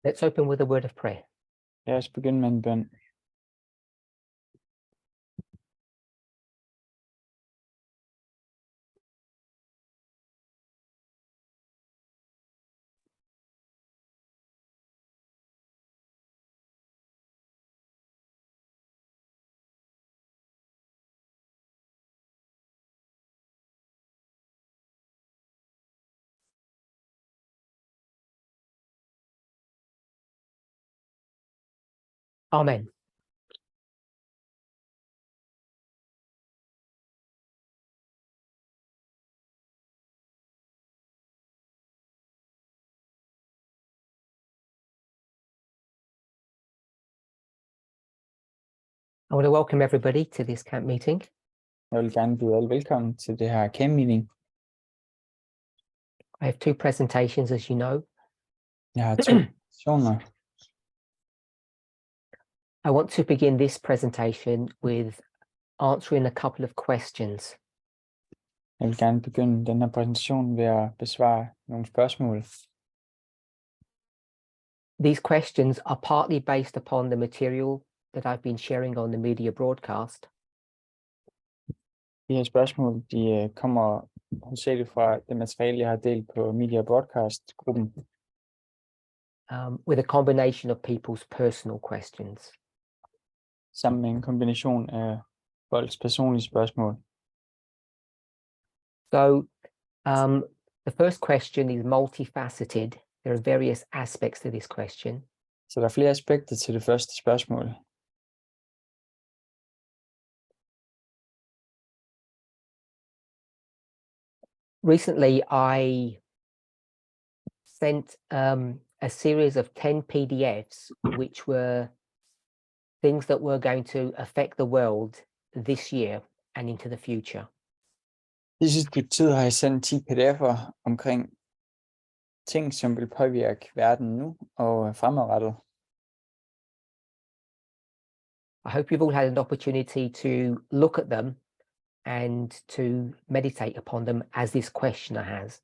Let's open with a word of prayer. Lad os begynde med en bøn. Amen. I want to welcome everybody to this camp meeting. Jeg vil gerne byde alle velkommen til det her camp meeting. I have two presentations, as you know. Jeg har to presentationer. I want to begin this presentation with answering a couple of questions. Jeg vil gerne begynde den her præsentation ved at besvare nogle spørgsmål. These questions are partly based upon the material that I've been sharing on the media broadcast, De her spørgsmål, de kommer hovedsageligt fra det materiale, jeg har delt på Media Broadcast-gruppen, with a combination of people's personal questions. sammen med en kombination af folks personlige spørgsmål. So the first question is multifaceted. There are various aspects to this question. Så der er flere aspekter til det første spørgsmål. Recently, I sent a series of 10 PDFs, which were things that were going to affect the world this year and into the future. I sidste tid har jeg sendt 10 pdf'er omkring ting, som vil påvirke verden nu og fremadrettet. I hope you've all had an opportunity to look at them and to meditate upon them as this questioner has.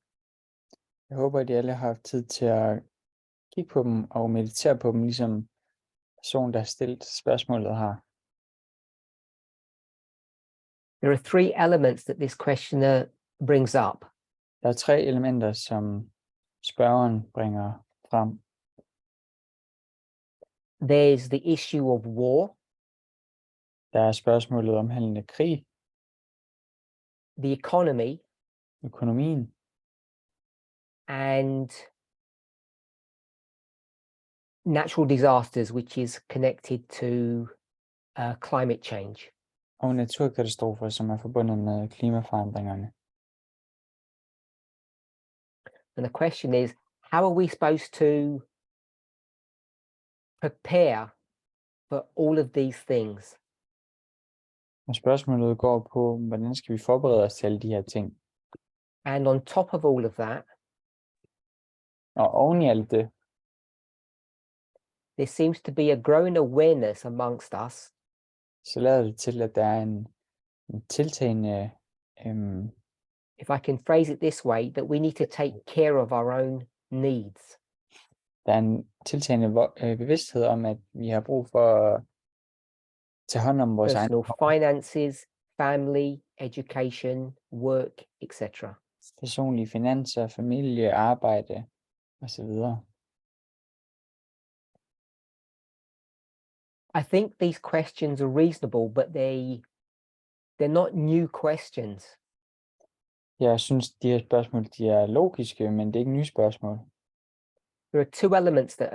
Jeg håber, at I alle har haft tid til at kigge på dem og meditere på dem, ligesom personen, der har stillet spørgsmålet har. There are three elements that this questioner brings up. Der er 3 elementer, som spørgeren bringer frem. There's the issue of war, Der er spørgsmålet omhandlende krig, the economy, økonomien and natural disasters, which is connected to climate change. og naturkatastrofer, som er forbundet med klimaforandringerne. And the question is, how are we supposed to prepare for all of these things? Og spørgsmålet går på, hvordan skal vi forberede os til alle de her ting? And on top of all of that, Og oven i alt det, there seems to be a growing awareness amongst us så lader det til, at der er en tiltagende, if I can phrase it this way, that we need to take care of our own needs. der er en tiltagende bevidsthed om, at vi har brug for at tage hånd om vores Personal egne finances, family, education, work, etc. personlige finanser, familie, arbejde osv. I think these questions are reasonable, but they're not new questions. Jeg synes, de her spørgsmål, de er logiske, men det er ikke nye spørgsmål. There are two elements that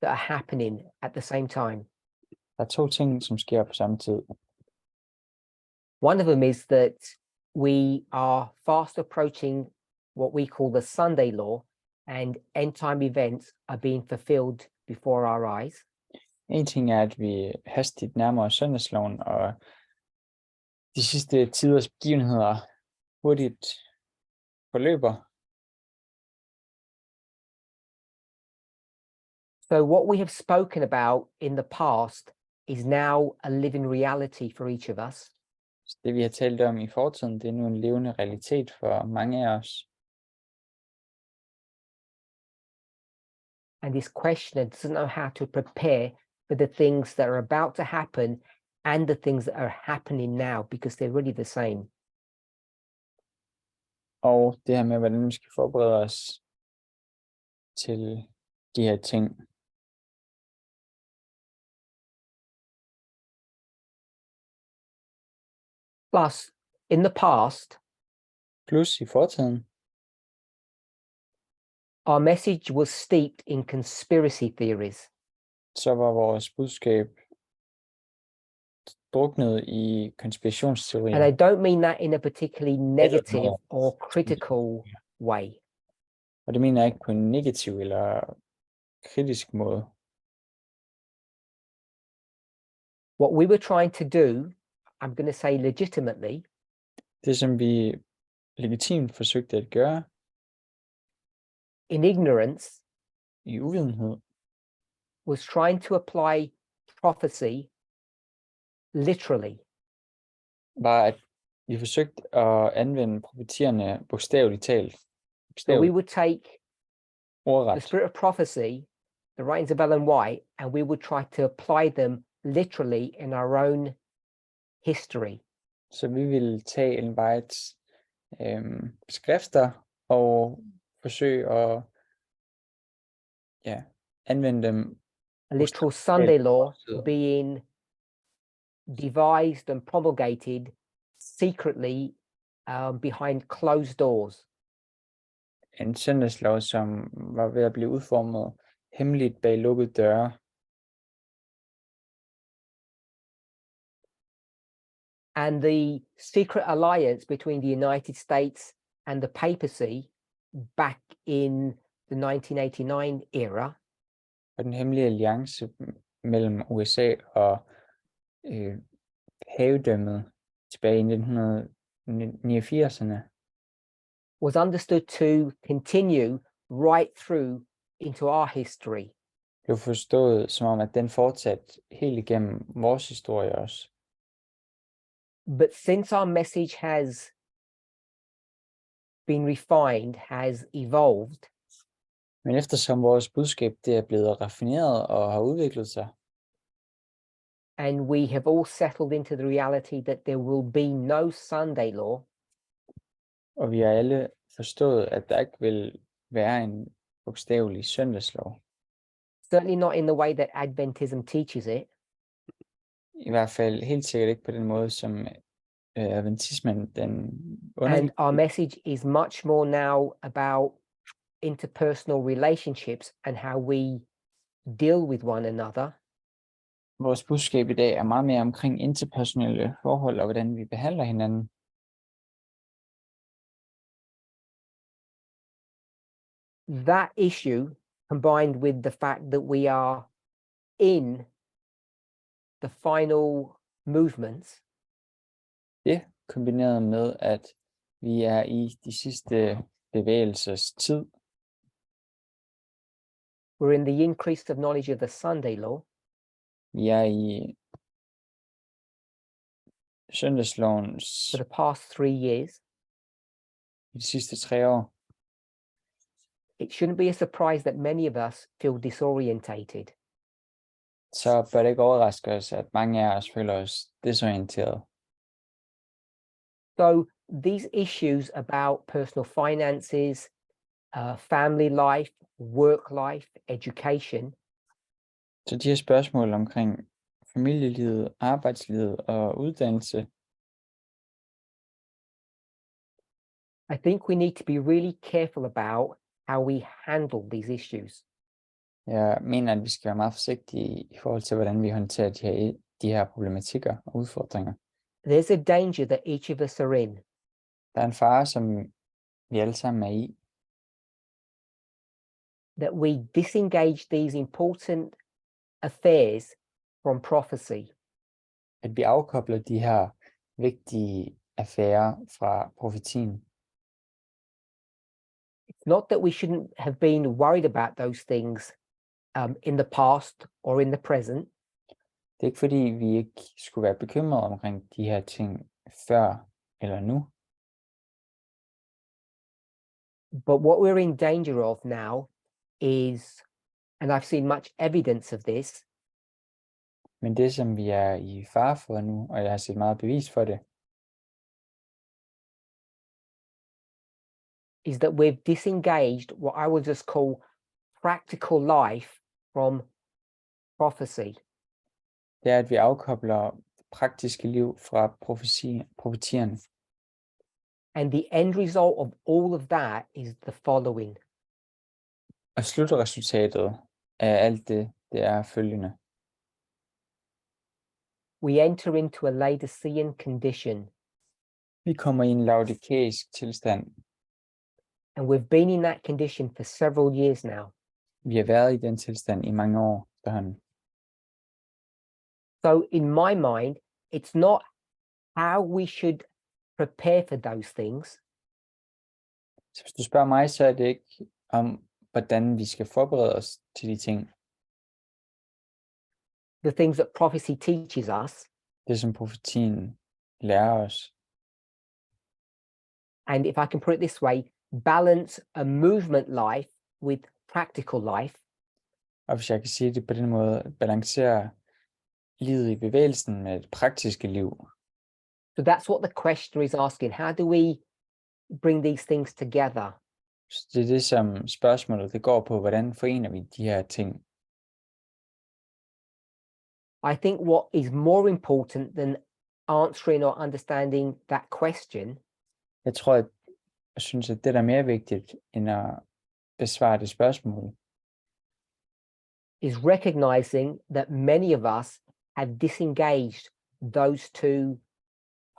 are happening at the same time. Der er 2 ting, som sker på samme tid. One of them is that we are fast approaching what we call the Sunday law, and end time events are being fulfilled before our eyes. En ting er, at vi hastigt nærmer os søndagsloven, og de sidste tiders begivenheder hurtigt forløber. So what we have spoken about in the past is now a living reality for each of us. Så det, vi har talt om i fortiden, det er nu en levende realitet for mange af os. and this questioner doesn't know how to prepare for the things that are about to happen and the things that are happening now, because they're really the same. Og det her med, hvordan vi skal forberede os til de her ting. Plus, in the past, Plus i fortiden, our message was steeped in conspiracy theories. så var vores budskab druknet i And konspirationsteorier. I don't mean that in a particularly negative or critical way. Og det mener jeg ikke på en negativ eller kritisk måde. What we were trying to do, I'm going to say legitimately, Det, som vi legitimt forsøgte at gøre in ignorance, i uvidenhed, was trying to apply prophecy literally. var, at vi forsøgte at anvende profetierne bogstaveligt talt. So we would take the Ordret. spirit of prophecy, the writings of Ellen White, and we would try to apply them literally in our own history. Så vi ville tage Ellen Whites skrifter og forsøge at anvende dem. A literal Sunday law being devised and promulgated secretly behind closed doors. En søndagslov, som var ved at blive udformet hemmeligt bag lukkede døre. And the secret alliance between the United States and the papacy back in the 1989 era Og den hemmelige alliance mellem USA og pavedømmet tilbage i 1989'erne was understood to continue right through into our history. blev forstået som om, at den fortsatte helt igennem vores historie også. But since our message has been refined, has evolved, Men eftersom vores budskab det er blevet raffineret og har udviklet sig, and we have all settled into the reality that there will be no Sunday law, og vi har alle forstået, at der ikke vil være en bogstavelig søndagslov, certainly not in the way that Adventism teaches it, i hvert fald helt sikkert ikke på den måde, som adventismen den and underviser. our message is much more now about interpersonal relationships and how we deal with one another. Vores budskab i dag er meget mere omkring interpersonelle forhold og hvordan vi behandler hinanden. That issue, combined with the fact that we are in the final movements, Det kombineret med, at vi er i de sidste bevægelsers tid, we're in the increase of knowledge of the Sunday law, vi er i søndagslovens for the past 3 years. i de sidste 3 år. It shouldn't be a surprise that many of us feel disorientated. Så bør det ikke overraske os, at mange af os føler os desorienteret. So these issues about personal finances, family life, work life, education, Så de her spørgsmål omkring familielivet, arbejdslivet og uddannelse, I think we need to be really careful about how we handle these issues. jeg mener, at vi skal være meget forsigtige i forhold til, hvordan vi håndterer de her problematikker og udfordringer. There's a danger that each of us are in, Der er en fare, som vi alle sammen er i, that we disengage these important affairs from prophecy. at vi afkobler de her vigtige affærer fra profetien. It's not that we shouldn't have been worried about those things in the past or in the present, Det er ikke fordi, vi ikke skulle være bekymrede omkring de her ting før eller nu. but what we're in danger of now is and I've seen much evidence of this, Men det, som vi er i fare for nu, og jeg har set meget bevis for det, is that we've disengaged what I will just call practical life from prophecy. det er, at vi afkobler det praktiske liv fra profetierne. And the end result of all of that is the following. Og slutresultatet af alt det, det er følgende. We enter into a Laodicean condition, Vi kommer i en laodikæisk tilstand. and we've been in that condition for several years now. Vi har været i den tilstand i mange år efterhånden. So in my mind, it's not how we should prepare for those things, Så hvis du spørger mig, så er det ikke om, hvordan vi skal forberede os til de ting. the things that prophecy teaches us, Det, som profetien lærer os. and if I can put it this way, balance a movement life with practical life, Og hvis jeg kan sige det på den måde, balancere livet i bevægelsen med det praktiske liv. so that's what the question is asking. How do we bring these things together? Så det er det, som spørgsmålet det går på. Hvordan forener vi de her ting? I think what is more important than answering or understanding that question Jeg synes, at det der er mere vigtigt, end at besvare det spørgsmål, is recognizing that many of us have disengaged those two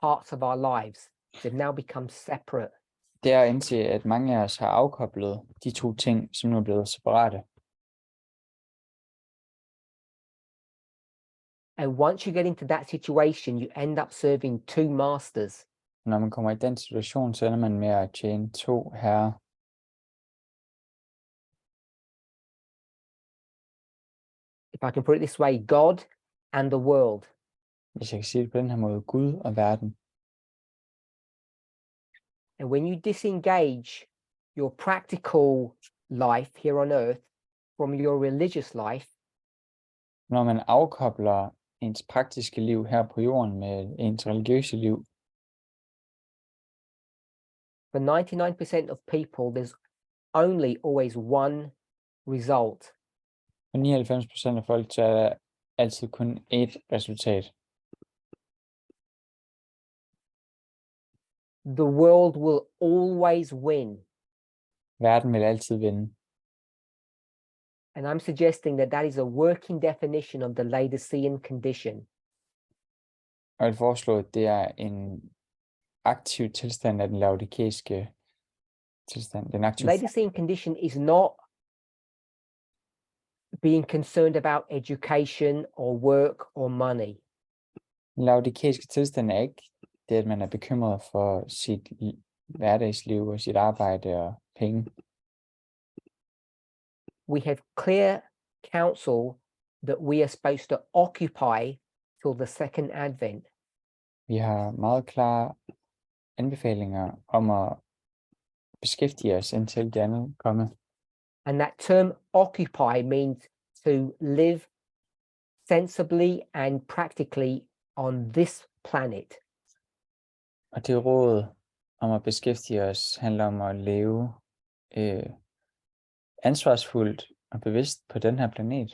parts of our lives. They've now become separate. det er at indse, at mange af os har afkoblet de to ting, som nu er blevet separate. And once you get into that situation, you end up serving two masters. Når man kommer i den situation, så ender man med at tjene to herrer. If I can put it this way, God and the world. Hvis jeg kan sige det på den her måde, Gud og verden. And when you disengage your practical life here on earth from your religious life, Når man afkobler ens praktiske liv her på jorden med ens religiøse liv, for 99% of people, there's only always one result. for 99% af folk, så er der altid kun ét resultat. The world will always win. Verden vil altid vinde. And I'm suggesting that that is a working definition of the Laodicean condition. Og jeg vil foreslå, at det er en aktiv tilstand af den laodikæiske tilstand. Den aktive Laodicean condition is not being concerned about education or work or money. Den laodikæiske tilstand er ikke det, at man er bekymret for sit hverdagsliv og sit arbejde og penge. We have clear counsel that we are supposed to occupy till the second advent. Vi har meget klare anbefalinger om at beskæftige os indtil det andet kommer. And that term occupy means to live sensibly and practically on this planet. Og det råd om at beskæftige os handler om at leve ansvarsfuldt og bevidst på den her planet.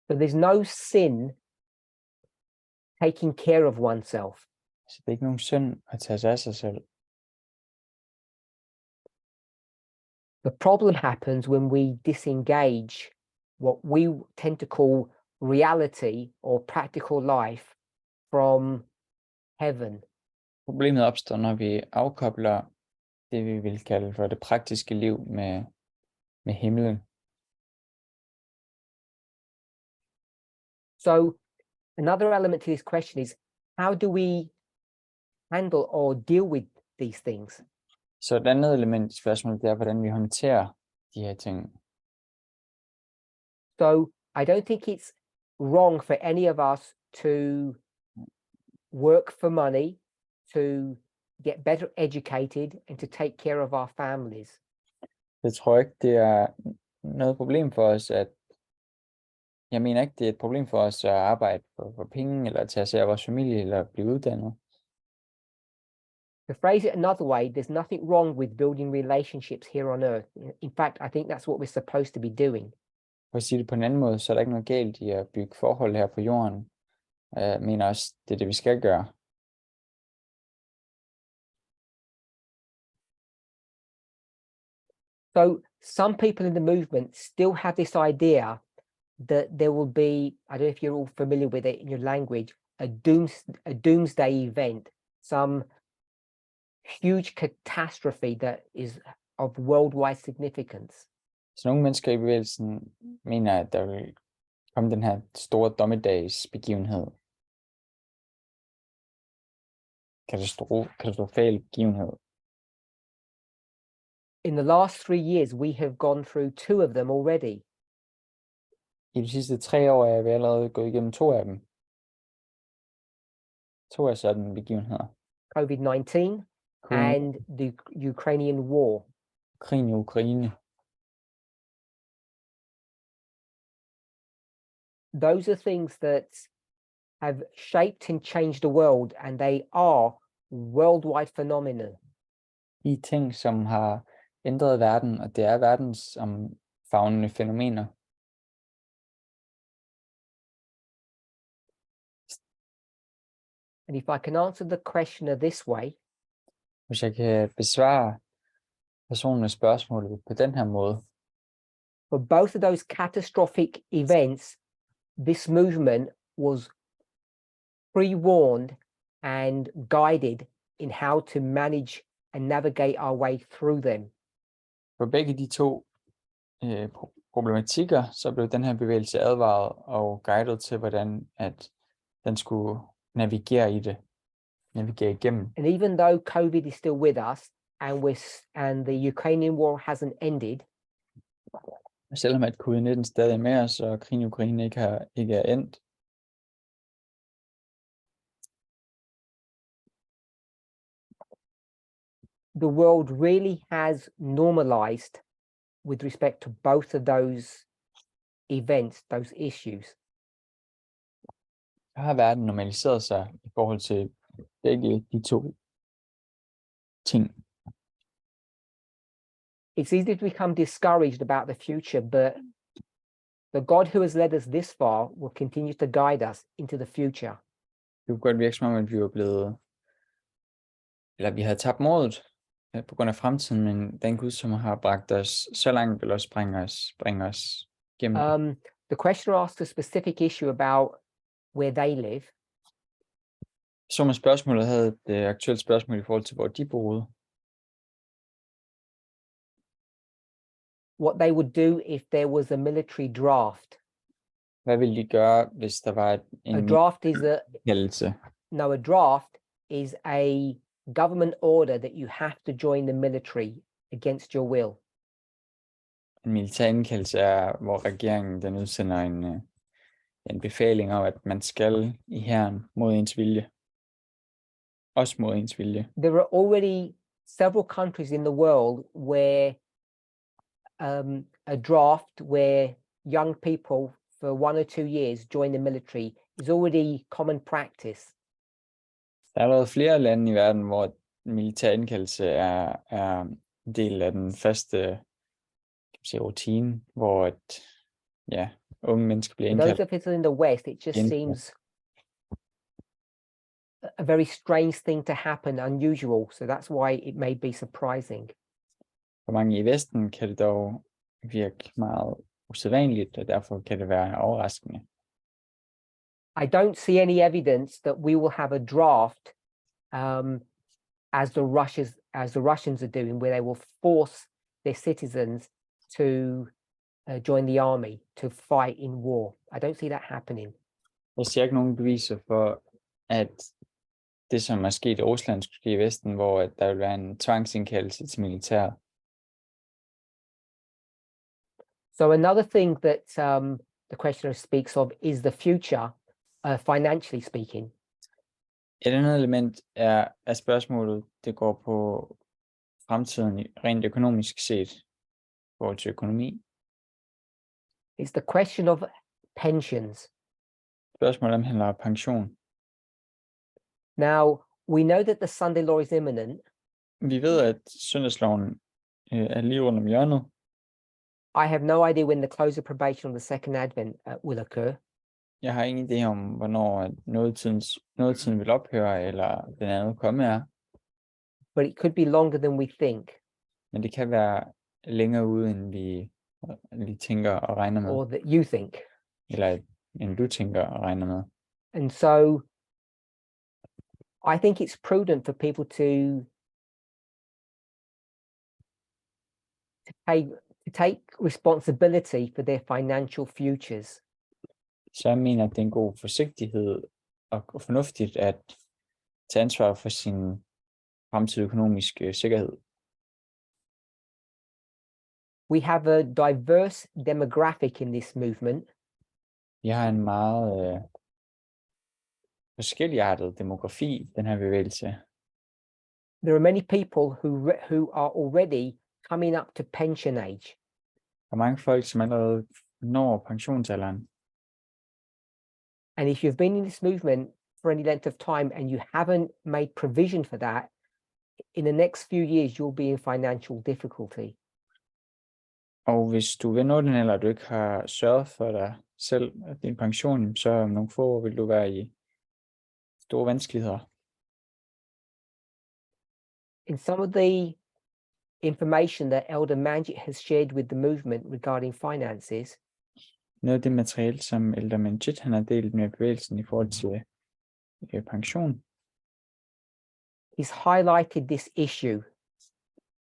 So there's no sin taking care of oneself. Så det er ikke nogen synd at tage sig af sig selv. The problem happens when we disengage what we tend to call reality or practical life from heaven. Problemet opstår, når vi afkobler det, vi vil kalde for det praktiske liv med himlen. So another element to this question is, how do we handle or deal with these things? Så et andet element i spørgsmålet, det er, hvordan vi håndterer de her ting. So I don't think it's wrong for any of us to work for money, to get better educated, and to take care of our families. Jeg tror ikke, det er noget problem for os, at jeg mener ikke, det er et problem for os at arbejde for penge, eller tage sig af vores familie, eller blive uddannet. To phrase it another way, there's nothing wrong with building relationships here on earth. In fact, I think that's what we're supposed to be doing. For at sige det på en anden måde, så er der ikke noget galt i at bygge forhold her på jorden. Jeg mener også, det er det, vi skal gøre. So some people in the movement still have this idea that there will be, I don't know if you're all familiar with it in your language, a doomsday event, some huge catastrophe that is of worldwide significance. Så nogle mennesker i bevægelsen mener, at der vil komme den her store dommedagsbegivenhed. Katastrofal begivenhed. In the last 3 years, we have gone through 2 of them already. I de sidste 3 år er vi allerede gået igennem 2 af dem. 2 af sådan begivenheder. COVID-19 and the Ukrainian war. Krigen i Ukraine. Those are things that have shaped and changed the world, and they are worldwide phenomena. De ting, som har ændret verden, og det er verdensomfavnende fænomener. And if I can answer the questioner this way, Hvis jeg kan besvare personens spørgsmål på den her måde, for both of those catastrophic events, this movement was pre-warned and guided in how to manage and navigate our way through them. for begge de 2 problematikker, så blev den her bevægelse advaret og guidet til, hvordan at den skulle navigere igennem. And even though COVID is still with us and the Ukrainian war hasn't ended, Selvom at covid-19 stadig er med os, og krigen i Ukraine ikke er endt, the world really has normalized with respect to both of those events, those issues. så har verden normaliseret sig i forhold til begge de 2 ting. It's easy to become discouraged about the future, but the God who has led us this far will continue to guide us into the future. Det kunne godt virke som om, at vi havde tabt modet på grund af fremtiden, men den Gud, som har bragt os så langt, vil også bringe os gennem. The questioner asked a specific issue about where they live. Så med spørgsmålet havde et aktuelt spørgsmål i forhold til, hvor de boede. What they would do if there was a military draft. Hvad ville de gøre, hvis der var en A draft is indkaldelse? a draft is a government order that you have to join the military against your will. En militær indkaldelse er, hvor regeringen den udsender en befaling om, at man skal i hæren mod ens vilje. Også mod ens vilje. There are already several countries in the world where a draft where young people for 1 or 2 years join the military is already common practice. Der er allerede flere lande i verden, hvor militær indkaldelse er en del af den faste rutine, hvor unge mennesker bliver For those indkaldt. of us in the West, it just seems a very strange thing to happen, unusual. So that's why it may be surprising. For mange i Vesten kan det dog virke meget usædvanligt, og derfor kan det være overraskende. I don't see any evidence that we will have a draft as the Russians are doing, where they will force their citizens to join the army to fight in war. I don't see that happening. Jeg ser ikke nogen beviser for, at det, som er sket i Rusland, skulle ske i Vesten, hvor der vil være en tvangsindkaldelse til militæret. So another thing that the questioner speaks of is the future, financially speaking. Et andet element af spørgsmålet, det går på fremtiden rent økonomisk set, i forhold til økonomi. It's the question of pensions. Spørgsmålet omhandler pension. Now, we know that the Sunday law is imminent. Vi ved, at søndagsloven er lige rundt om hjørnet. I have no idea when the close of probation on the second advent will occur. Jeg har ingen idé om, hvornår nådetiden vil ophøre, eller den anden komme er. But it could be longer than we think, Men det kan være længere ude, end vi lige tænker og regner med. or that you think. Eller end du tænker og regner med. And so I think it's prudent for people to take responsibility for their financial futures. Så jeg mener, at det er en god forsigtighed og fornuftigt at tage ansvar for sin fremtidige økonomiske sikkerhed. We have a diverse demographic in this movement. Vi har en meget forskelligartet demografi i den her bevægelse. There are many people who are already coming up to pension age. Der er mange folk, som allerede når pensionsalderen. And if you've been in this movement for any length of time and you haven't made provision for that, in the next few years, you'll be in financial difficulty. Og hvis du vil nå den alder, og du ikke har sørget for dig selv og din pension, så om nogle få år vil du være i store vanskeligheder. In some of the information that Elder Manjit has shared with the movement regarding finances, Noget af det materiale, som Elder Manjit han har delt med bevægelsen i forhold til pension, he's highlighted this issue.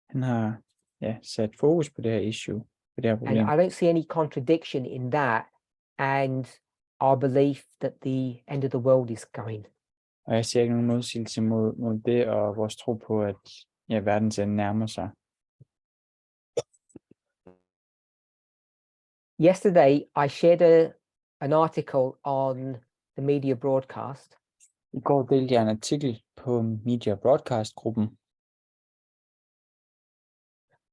han har sat fokus på det her issue, på det her And problem. I don't see any contradiction in that and our belief that the end of the world is coming. Og jeg ser ikke nogen modsigelse mod det, og vores tro på, at verdens ende nærmer sig. Yesterday, I shared an article on the media broadcast. I går delte jeg en artikel på Media Broadcast-gruppen.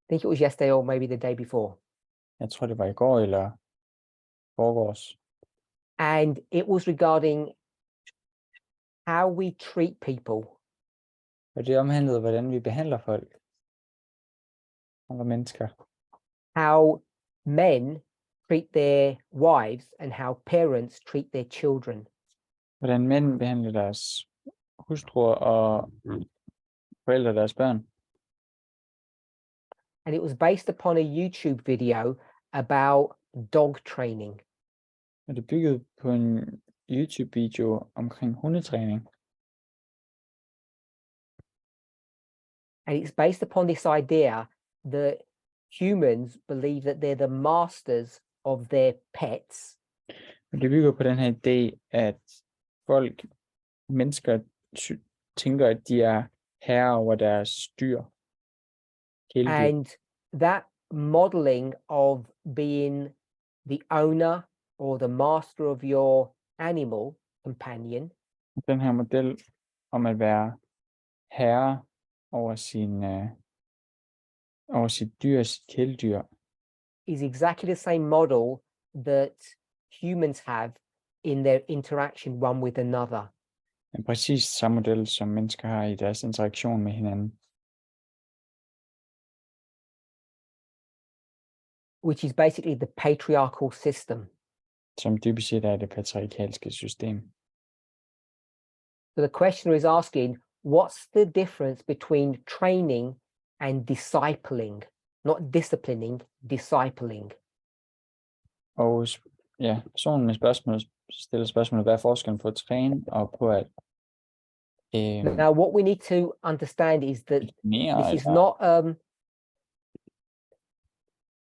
I think it was yesterday or maybe the day before. Jeg tror, det var i går eller forgårs. And it was regarding how we treat people. Og det omhandlede, hvordan vi behandler folk. Andre mennesker. How men treat their wives and how parents treat their children. Hvordan mænd behandler deres hustruer og forældre deres børn. And it was based upon a YouTube video about dog training. Og det byggede på en YouTube-video omkring hundetræning. And it's based upon this idea that humans believe that they're the masters of their pets. Og det bygger på den her idé, at mennesker tænker, at de er herre over deres dyr. Kæledyr. And that modeling of being the owner or the master of your animal companion Den her model om at være herre over sit dyr, sit kæledyr, is exactly the same model that humans have in their interaction one with another. er præcis samme model, som mennesker har i deres interaktion med hinanden. Which is basically the patriarchal system. Som dybest set er det patriarkalske system. So the questioner is asking, what's the difference between training and discipling? Not disciplining, discipling. Og personen med spørgsmålet stiller spørgsmålet, hvad er forskellen på at træne og på at Now, what we need to understand is that this is not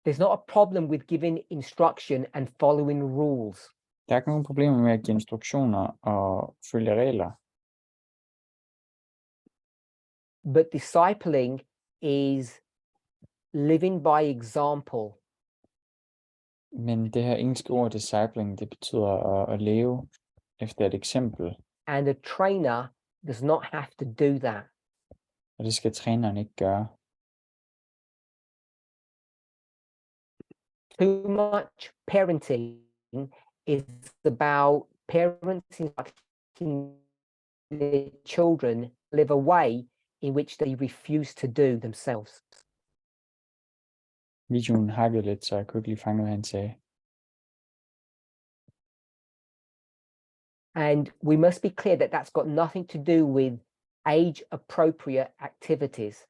there's not a problem with giving instruction and following rules. Der er ikke nogen problemer med at give instruktioner og følge regler. But discipling is living by example. Men det her engelske ord discipling, det betyder at leve efter et eksempel. And a trainer does not have to do that. Og det skal træneren ikke gøre. Too much parenting is about parents instructing their children live a way in which they refuse to do themselves. Videoen hakkede lidt, så jeg kunne ikke lige fange, hvad han sagde. And we must be clear that that's got nothing to do with age-appropriate activities.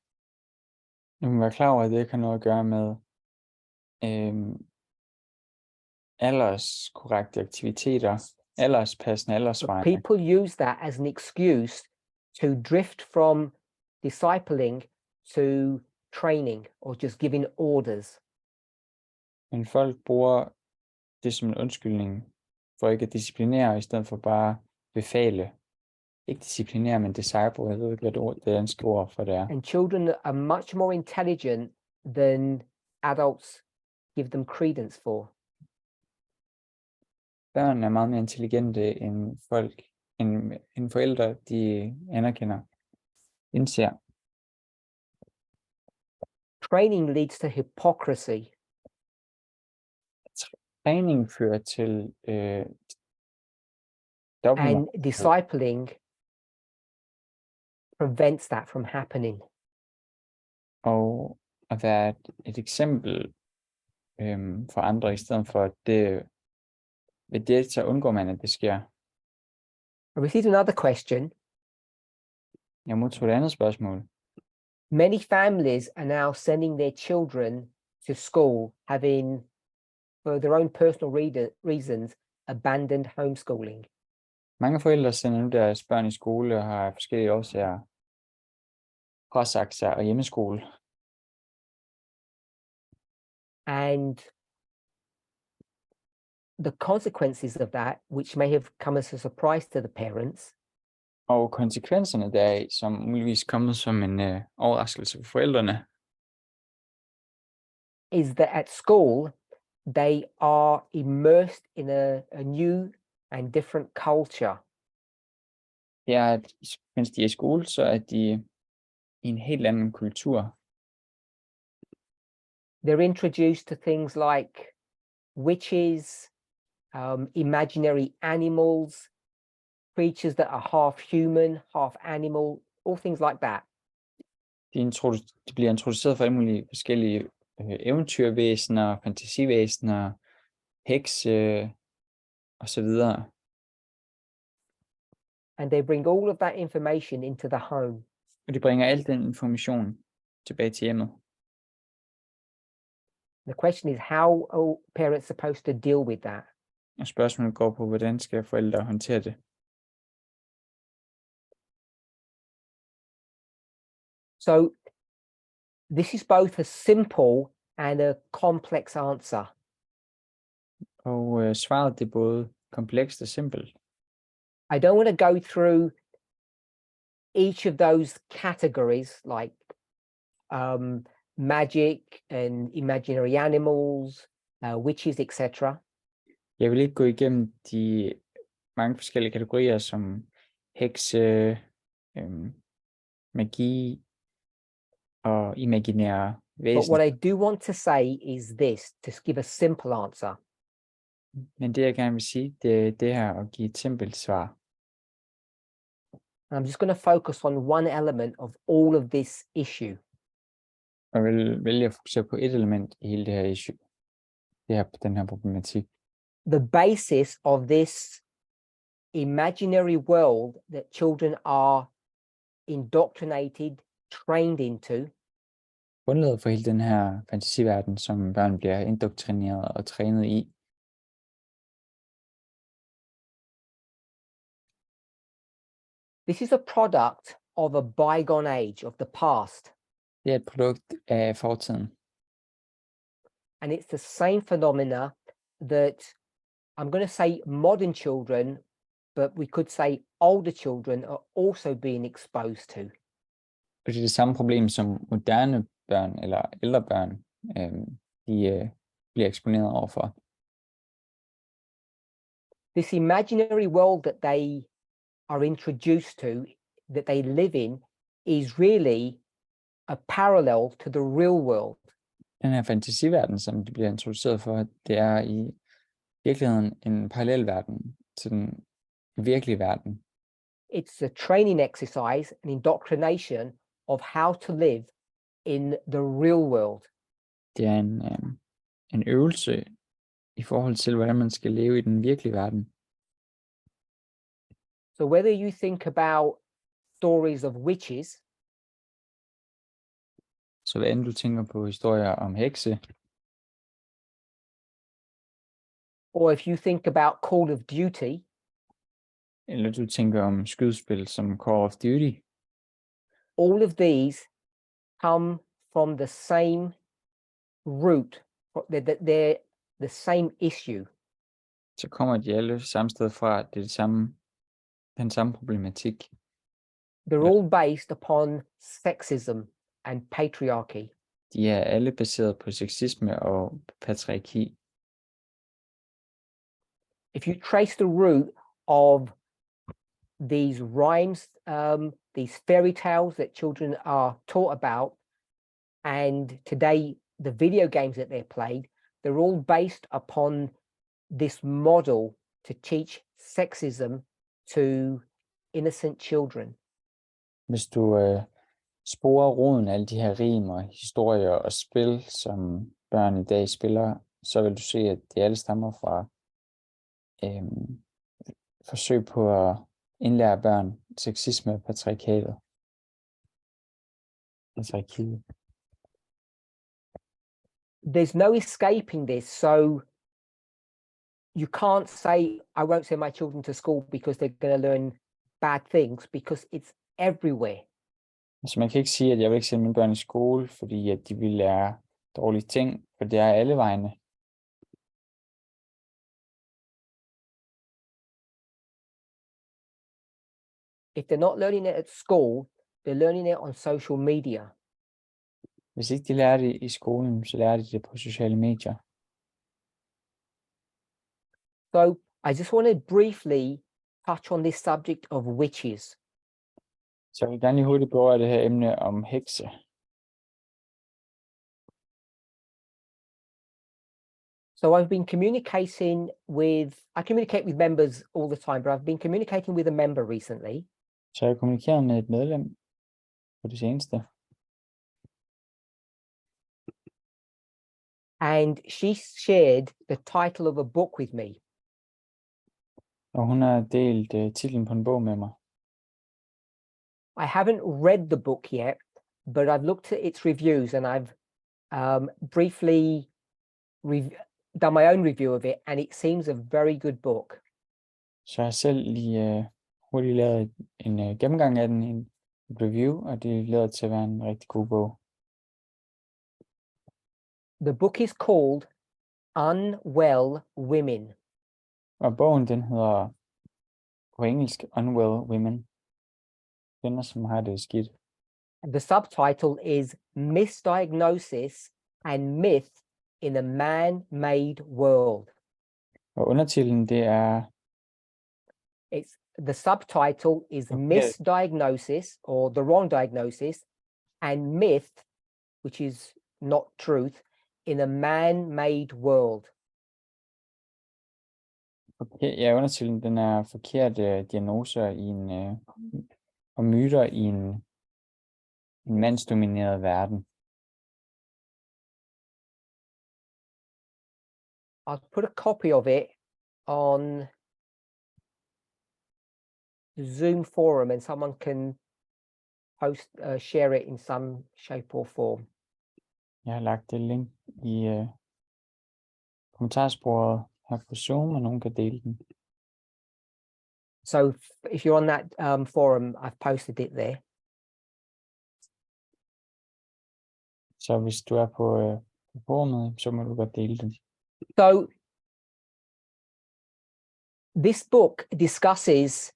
Vi må være klar over, at det ikke har noget at gøre med alderskorrekte aktiviteter, alderspassende, But aldersvarende. people use that as an excuse to drift from discipling to training or just giving orders. Men folk bruger det som en undskyldning for ikke at disciplinere, i stedet for bare befale. Ikke disciplinere, men disciple. Jeg ved ikke, hvad det danske ord for det er. And children are much more intelligent than adults give them credence for. Børn er meget mere intelligente end folk, end forældre, de anerkender, indser. Training leads to hypocrisy. Træning fører til dobbelt. And discipling prevents that from happening. Og at være et eksempel for andre, i stedet for at ved det, så undgår man, at det sker. I received another question. Jeg modtog et andet spørgsmål. Many families are now sending their children to school, having, for their own personal reasons, abandoned homeschooling. Mange forældre sender nu deres børn i skole og har forskellige årsager frasagt sig og hjemmeskole. And the consequences of that, which may have come as a surprise to the parents, Og konsekvenserne deraf, som muligvis kommet som en overraskelse for forældrene, is that at school, they are immersed in a new and different culture. det er, at mens de er i skole, så er de i en helt anden kultur. They're introduced to things like witches, imaginary animals, creatures that are half human, half animal, all things like that. De bliver introduceret for alle mulige forskellige eventyrvæsener, fantasivæsener, hekse og så videre. And they bring all of that information into the home. Og de bringer al den information tilbage til hjemmet. The question is, how are parents supposed to deal with that? Og spørgsmålet går på, hvordan skal forældre håndtere det? So this is both a simple and a complex answer. Og svaret det er både komplekst og simpelt. I don't want to go through each of those categories like magic and imaginary animals, witches, etc. Jeg vil ikke gå igennem de mange forskellige kategorier som hekse, magi og imaginære But væsener. what I do want to say is this, to give a simple answer. Men det jeg gerne vil sige, det er det her at give et simpelt svar. I'm just going to focus on one element of all of this issue. Jeg vil vælge at fokusere på et element i hele det her issue. Den her problematik. The basis of this imaginary world that children are indoctrinated, trained into, Grundlaget for hele den her fantasiverden, som børn bliver indoktrineret og trænet i, this is a product of a bygone age, of the past. det er et produkt af fortiden. And it's the same phenomena that I'm going to say modern children, but we could say older children are also being exposed to. Og det er det samme problem, som moderne børn eller ældre børn de bliver eksponeret overfor. This imaginary world that they are introduced to, that they live in, is really a parallel to the real world. Den her fantasiverden, som de bliver introduceret for, det er i virkeligheden en parallelverden til den virkelige verden. It's a training exercise, an indoctrination of how to live in the real world. Det er en øvelse i forhold til, hvordan man skal leve i den virkelige verden. So whether you think about stories of witches, Så hvad end du tænker på historier om hekse, or if you think about Call of Duty, eller du tænker om skydespil som Call of Duty, all of these come from the same root. They're the same issue. så kommer de alle samme sted fra. Det er den samme problematik. They're all based upon sexism and patriarchy. De er alle baseret på sexisme og patriarki. If you trace the root of these rhymes, these fairy tales that children are taught about, and today the video games that they're played, they're all based upon this model to teach sexism to innocent children. Hvis du sporer roden af alle de her rim og historier og spil, som børn i dag spiller, så vil du se, at de alle stammer fra forsøg på at indlære børn sexisme og patriarkiet. There's no escaping this, so you can't say, I won't send my children to school because they're going to learn bad things, because it's everywhere. Så man kan ikke sige, at jeg vil ikke sende mine børn i skole, fordi at de vil lære dårlige ting, for det er alle vegne. If they're not learning it at school, they're learning it on social media. Hvis ikke de lærer det i skolen, så lærer de det på sociale medier. So I just want to briefly touch on this subject of witches. Så jeg vil gerne lige hurtigt berøre det her emne om hekse. So I communicate with members all the time, but I've been communicating with a member recently. Så jeg kommunikerer med et medlem på det seneste. And she shared the title of a book with me. Og hun har delt titlen på en bog med mig. I haven't read the book yet, but I've looked at its reviews and I've briefly done my own review of it, and it seems a very good book. Så jeg har selv lige hurtigt lavet en gennemgang af den, en review, og det lader til at være en rigtig god bog. The book is called Unwell Women. Og bogen, den hedder på engelsk Unwell Women. Kvinder, som har det skidt. The subtitle is Misdiagnosis and Myth in a Man-Made World. Og undertitlen, det er... The subtitle is Misdiagnosis, or the wrong diagnosis, and Myth, which is not truth, in a Man-Made World. Okay, ja, undertitlen, den er forkerte diagnoser i og myter i en mandsdomineret verden. I'll put a copy of it on the Zoom forum, and someone can share it in some shape or form. Jeg har lagt det link i kommentarsporet her på Zoom, og nogen kan dele den. So if you're on that forum, I've posted it there. Så hvis du er på forumet, så må du godt dele den. So this book discusses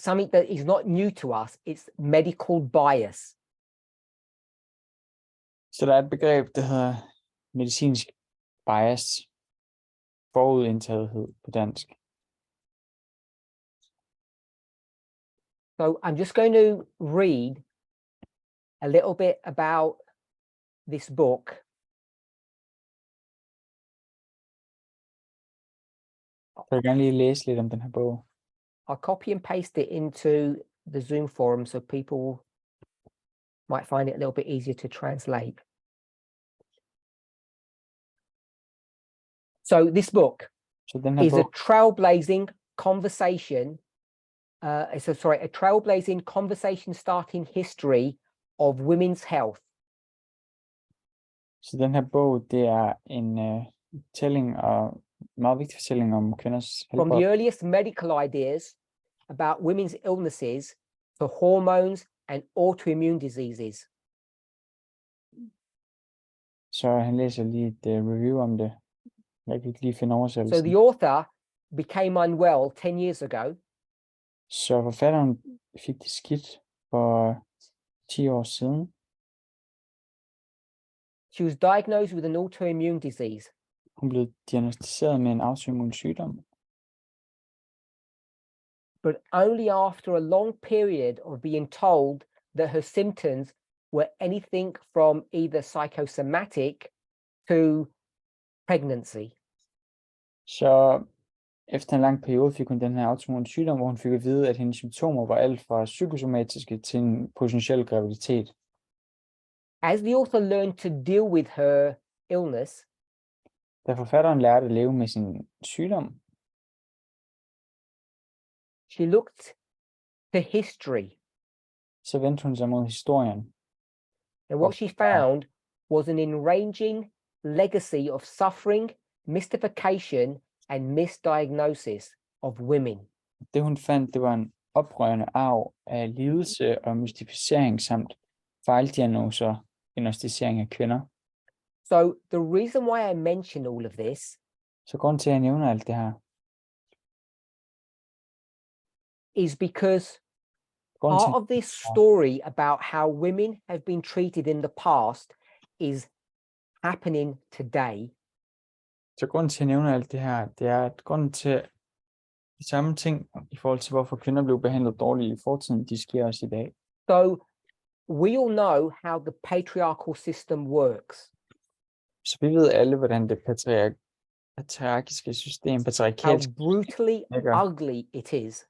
something that is not new to us. It's medical bias. Så der er et begreb, der hedder medicinsk bias, forudindtagethed på dansk. So I'm just going to read a little bit about this book, Jeg vil gerne lige læse lidt om den her bog. I'll copy and paste it into the Zoom forum so people might find it a little bit easier to translate. So this book Så den her is a bog, trailblazing conversation. A trailblazing conversation starting history of women's health. så den her bog, det er en fortælling og meget vigtig fortælling om kvinders From helbred. the earliest medical ideas about women's illnesses to hormones and autoimmune diseases. Så han læser lige et review om det. Jeg kan ikke lige finde So oversættelsen. the author became unwell 10 years ago. Så forfatteren fik det skidt for 10 år siden. She was diagnosed with an autoimmune disease. Hun blev diagnosticeret med en autoimmun sygdom. But only after a long period of being told that her symptoms were anything from either psychosomatic to pregnancy. Så efter en lang periode fik hun den her autoimmun sygdom, hvor hun fik at vide, at hendes symptomer var alt fra psykosomatiske til en potentiel graviditet. As the author learned to deal with her illness, Da forfatteren lærte at leve med sin sygdom, she looked to history. så vendte hun sig mod historien. And what she found was an enraging legacy of suffering, mystification, and misdiagnosis of women. Det hun fandt, det var en oprørende arv af lidelse og mystificering samt fejldiagnoser, diagnostisering af kvinder. So the reason why I mention all of this Så grunden til, at jeg nævner alt det her, is because grunden til, part of this story about how women have been treated in the past is happening today. så grunden til, at jeg nævner alt det her, det er, at grunden til de samme ting i forhold til, hvorfor kvinder blev behandlet dårligt i fortiden, de sker også i dag. So we all know how the patriarchal system works, Så vi ved alle, hvordan det patriarkiske system, how patriarkalske, brutally virker, ugly it is,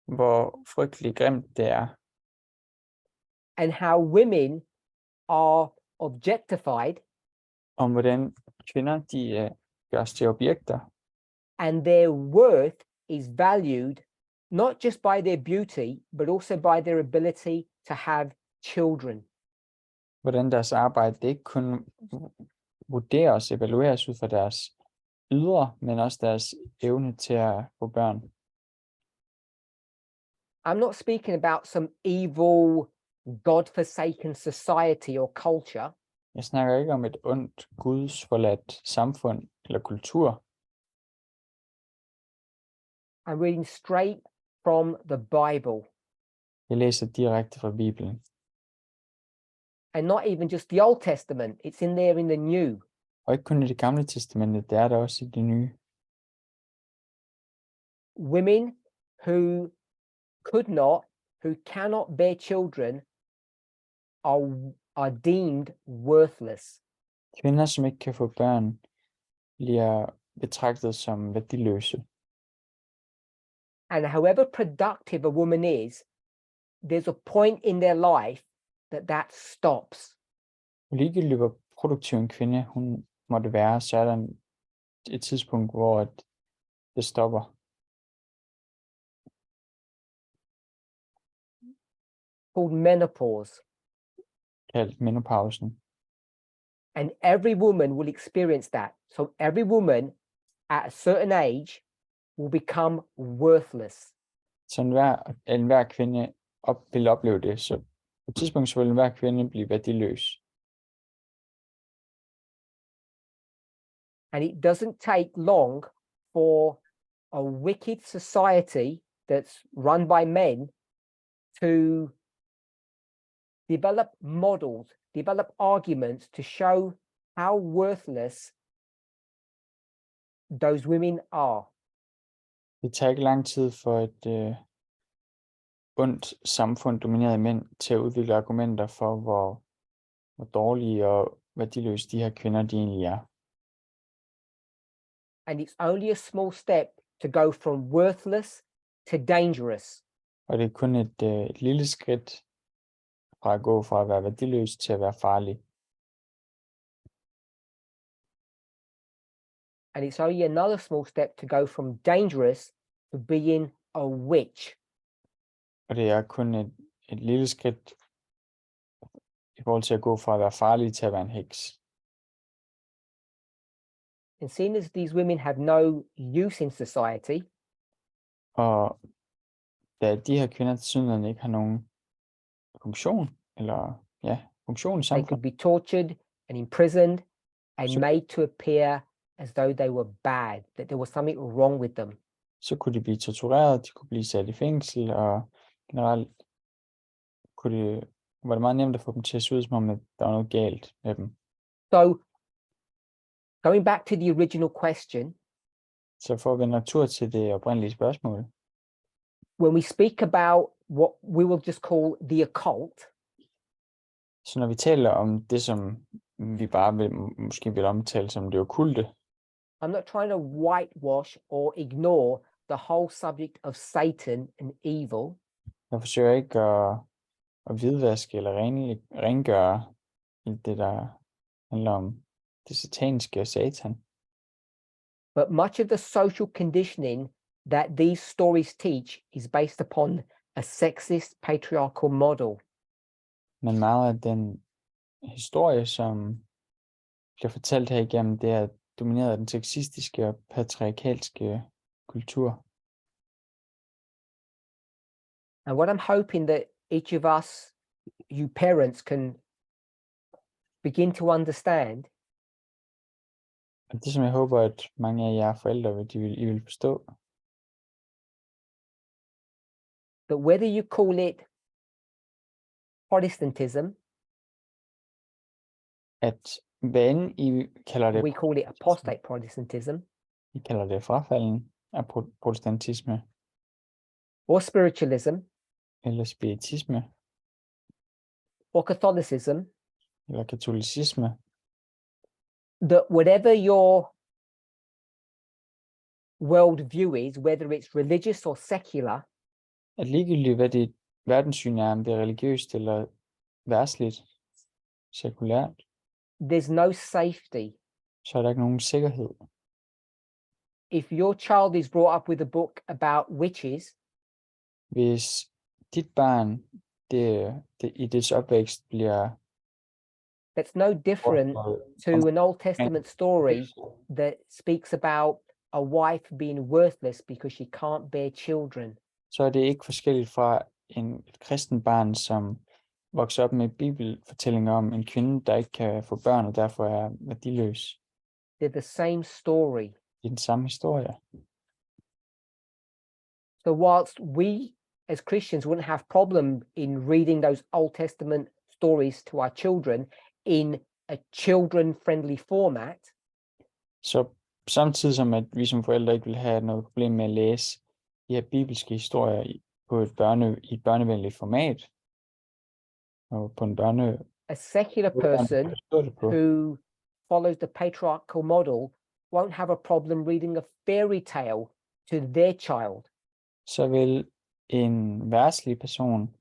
hvor frygtelig grimt det er, and how women are objectified om hvordan kvinder, de gøres til objekter, and their worth is valued not just by their beauty, but also by their ability to have children. hvordan deres arbejde, det ikke kun vurderes, evalueres ud fra deres ydre, men også deres evne til at få børn. I'm not speaking about some evil, God-forsaken society or culture. Jeg snakker ikke om et ondt, gudsforladt samfund eller kultur. I'm reading straight from the Bible, Jeg læser direkte fra Bibelen. and not even just the Old Testament, it's in there in the New. Og ikke kun i det gamle testamente, det er der også i det nye. Women who cannot bear children are deemed worthless. Kvinder, som ikke kan få børn, bliver betragtet som værdiløse. And however productive a woman is, there's a point in their life that stops. Ligegyldigt hvor produktiv en kvinde hun måtte være, så er der et tidspunkt, hvor det stopper. Called menopause. Kaldt menopausen. And every woman will experience that. So every woman at a certain age will become worthless. Så enhver kvinde vil opleve det, så på et tidspunkt så vil enhver kvinde blive værdiløs. And it doesn't take long for a wicked society that's run by men to develop models, develop arguments to show how worthless those women are. Det tager ikke lang tid for et ondt samfund domineret af mænd til at udvikle argumenter for, hvor dårlige og værdiløse de her kvinder de egentlig er. And it's only a small step to go from worthless to dangerous. Og det er kun et lille skridt fra at gå fra at være værdiløs til at være farlig. And it's only another small step to go from dangerous to being a witch. Og det er kun et lille skridt i forhold til at gå fra at være farlig til at være en heks. And seeing as these women have no use in society, Og da de her kvinder tilsyneladende ikke har nogen funktion, funktion i they could samfundet, be tortured and imprisoned and So- made to appear as though they were bad, that there was something wrong with them. så kunne de blive tortureret, de kunne blive sat i fængsel, og generelt var det meget nemt at få dem til at se ud, som om at der var noget galt med dem. So going back to the original question, Så for at vende retur til det oprindelige spørgsmål, when we speak about what we will just call the occult, så når vi taler om det, som vi bare måske vil omtale som det okkulte, I'm not trying to whitewash or ignore the whole subject of Satan and evil. jeg forsøger ikke at hvidvaske eller rengøre alt det, der handler om det sataniske og satan. But much of the social conditioning that these stories teach is based upon a sexist patriarchal model. Men meget af den historie, som bliver fortalt her igennem, det er domineret af den sexistiske og patriarkalske kultur. And what I'm hoping that each of us, you parents, can begin to understand Og det, som jeg håber, at mange af jer forældre I vil forstå, that whether you call it Protestantism, at hvad end I kalder det, we call it apostate Protestantism, I kalder det frafalden af protestantisme or spiritualism, eller spiritisme or Catholicism, eller katolicisme, that whatever your worldview is, whether it's religious or secular, at ligegyldigt hvad dit verdenssyn er, om det er religiøst eller verdsligt, sekulært, there's no safety. så er der ikke nogen sikkerhed. If your child is brought up with a book about witches, Hvis dit barn i dets opvækst bliver that's no different to an Old Testament story that speaks about a wife being worthless because she can't bear children. så er det ikke forskelligt fra et kristen barn, som vokser op med bibelfortællinger om en kvinde, der ikke kan få børn, og derfor er værdiløs. They're the same story. Det er den samme historie. So whilst we as Christians wouldn't have problem in reading those Old Testament stories to our children in a children-friendly format, Så samtidig som at vi som forældre ikke vil have noget problem med at læse de her bibelske historier i et børnevenligt format, og på en a secular person who follows the patriarchal model won't have a problem reading a fairy tale to their child. så vil en verdslig person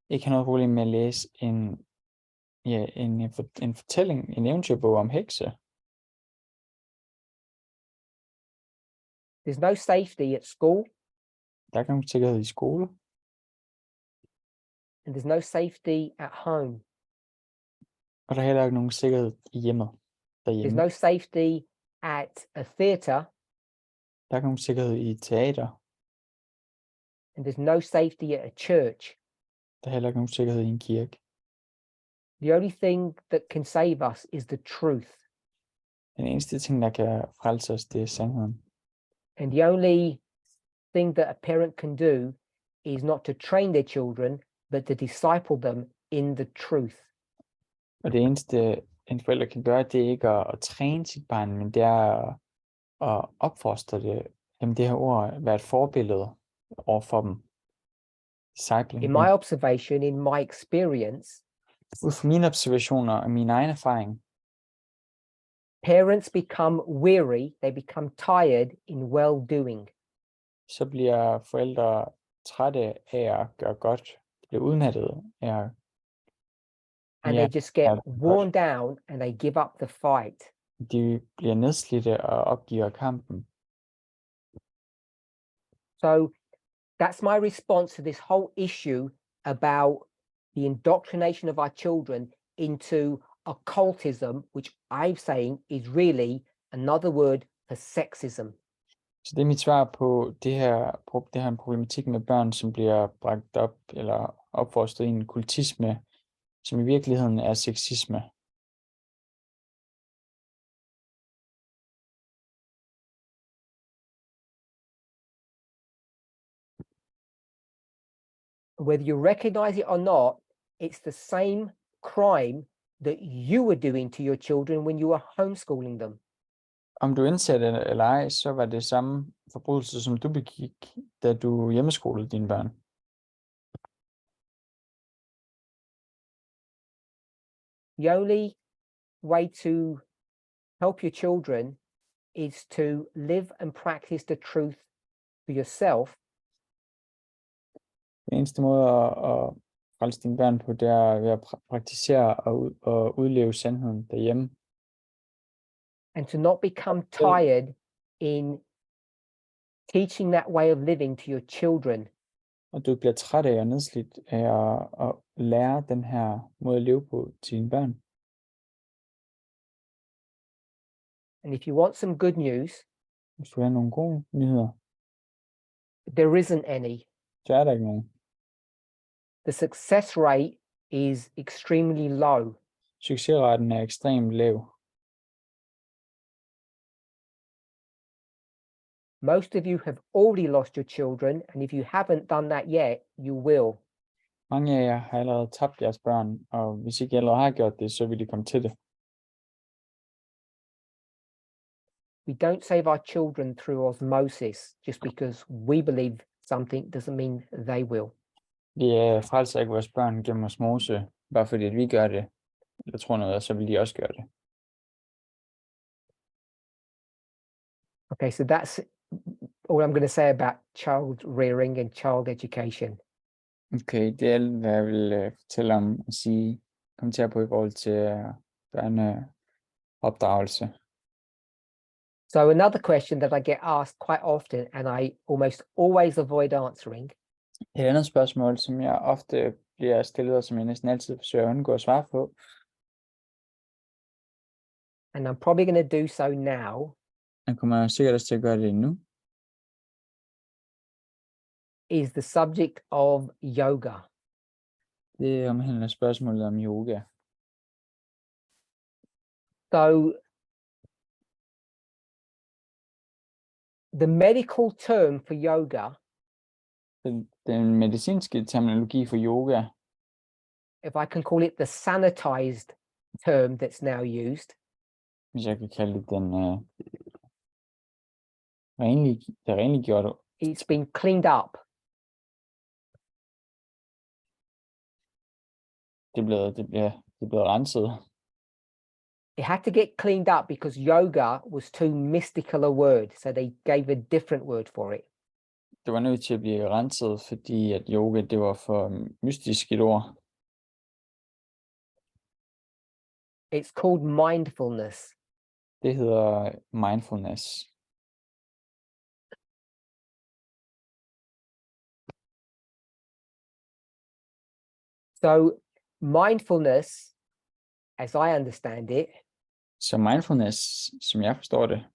ikke have noget problem med at læse en fortælling, en eventyrbog om hekse. There's no safety at school, Der er ikke nogen sikkerhed i skole, and there's no safety at home. og der er heller ikke nogen sikkerhed i hjemmet. There's Derhjemme. no safety at a theatre, Der er ikke nogen sikkerhed i et teater. and there's no safety at a church. Der er heller ikke nogen sikkerhed i en kirke. The only thing that can save us is the truth. Den eneste ting, der kan frelse os, det er sandheden. And the only thing that a parent can do is not to train their children, but to disciple them in the truth. Og det eneste, en forælder kan gøre, det er ikke at træne sit barn, men det er at opfostre det. Jamen det her ord, være et forbillede over for dem. Discipling. In my observation, in my experience, Ud fra mine observationer og min egen erfaring, parents become weary, they become tired in well-doing. så bliver forældre trætte af at gøre godt. De bliver udmattet af at and Ja, they just get godt. worn down and they give up the fight. De bliver nedslidte og opgiver kampen. So that's my response to this whole issue about the indoctrination of our children into occultism, which I'm saying is really another word for sexism. Så det er mit svar på det her en problematik med børn, som bliver bragt op eller opfostret i en kultisme, som i virkeligheden er sexisme. Whether you recognize it or not, it's the same crime that you were doing to your children when you were homeschooling them. Om du indser det eller ej, så var det samme forbrydelse, som du begik, da du hjemmeskolede dine børn. The only way to help your children is to live and practice the truth for yourself. Den eneste måde at frelse dine børn på, det er ved at praktisere og udleve sandheden derhjemme. And to not become tired in teaching that way of living to your children. Og du bliver træt af og nedslidt af at lære den her måde at leve på til dine børn. And if you want some good news, Hvis du har nogle gode nyheder, there isn't any. så er der ikke nogen. The success rate is extremely low. Succesraten er ekstremt lav. Most of you have already lost your children, and if you haven't done that yet, you will. Mange af jer har allerede tabt jeres børn, og hvis ikke I allerede har gjort det, så vil de komme til det. We don't save our children through osmosis. Just because we believe something doesn't mean they will. Vi frelser ikke vores børn gennem osmose, bare fordi at vi gør det, eller tror noget, og så vil de også gøre det. Okay, so that's all I'm going to say about child rearing and child education. Okay, det er alt, hvad jeg vil fortælle om og kommentere på i forhold til børneopdragelse. So another question that I get asked quite often, and I almost always avoid answering. Et andet spørgsmål, som jeg ofte bliver stillet, og som jeg næsten altid forsøger at undgå at svare på, And I'm probably going to do so now. jeg kommer sikkert også til at gøre det nu, Is the subject of yoga. det omhandler spørgsmålet om yoga. So the medical term for yoga, Den medicinske terminologi for yoga, if I can call it the sanitized term that's now used, hvis jeg kan kalde det det renliggjorte, it's been cleaned up. det er blevet renset. It had to get cleaned up because yoga was too mystical a word, so they gave a different word for it. Det var nødt til at blive renset, fordi at yoga, det var for mystisk et ord. It's called mindfulness. Det hedder mindfulness. So mindfulness, as I understand it, Så mindfulness, som jeg forstår det,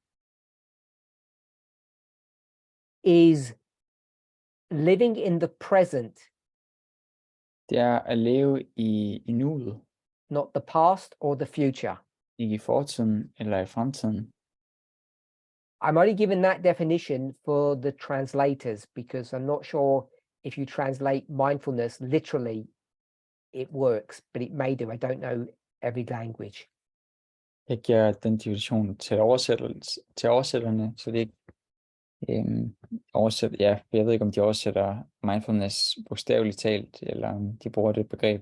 is living in the present, det er at leve i nuet, not the past or the future. ikke i fortiden eller i fremtiden. I'm only given that definition for the translators because I'm not sure if you translate mindfulness literally, it works, but it may do. I don't know every language. Jeg giver den definition til oversætterne, så det ikke jeg ved ikke, om de oversætter mindfulness bogstaveligt talt, eller om de bruger det begreb.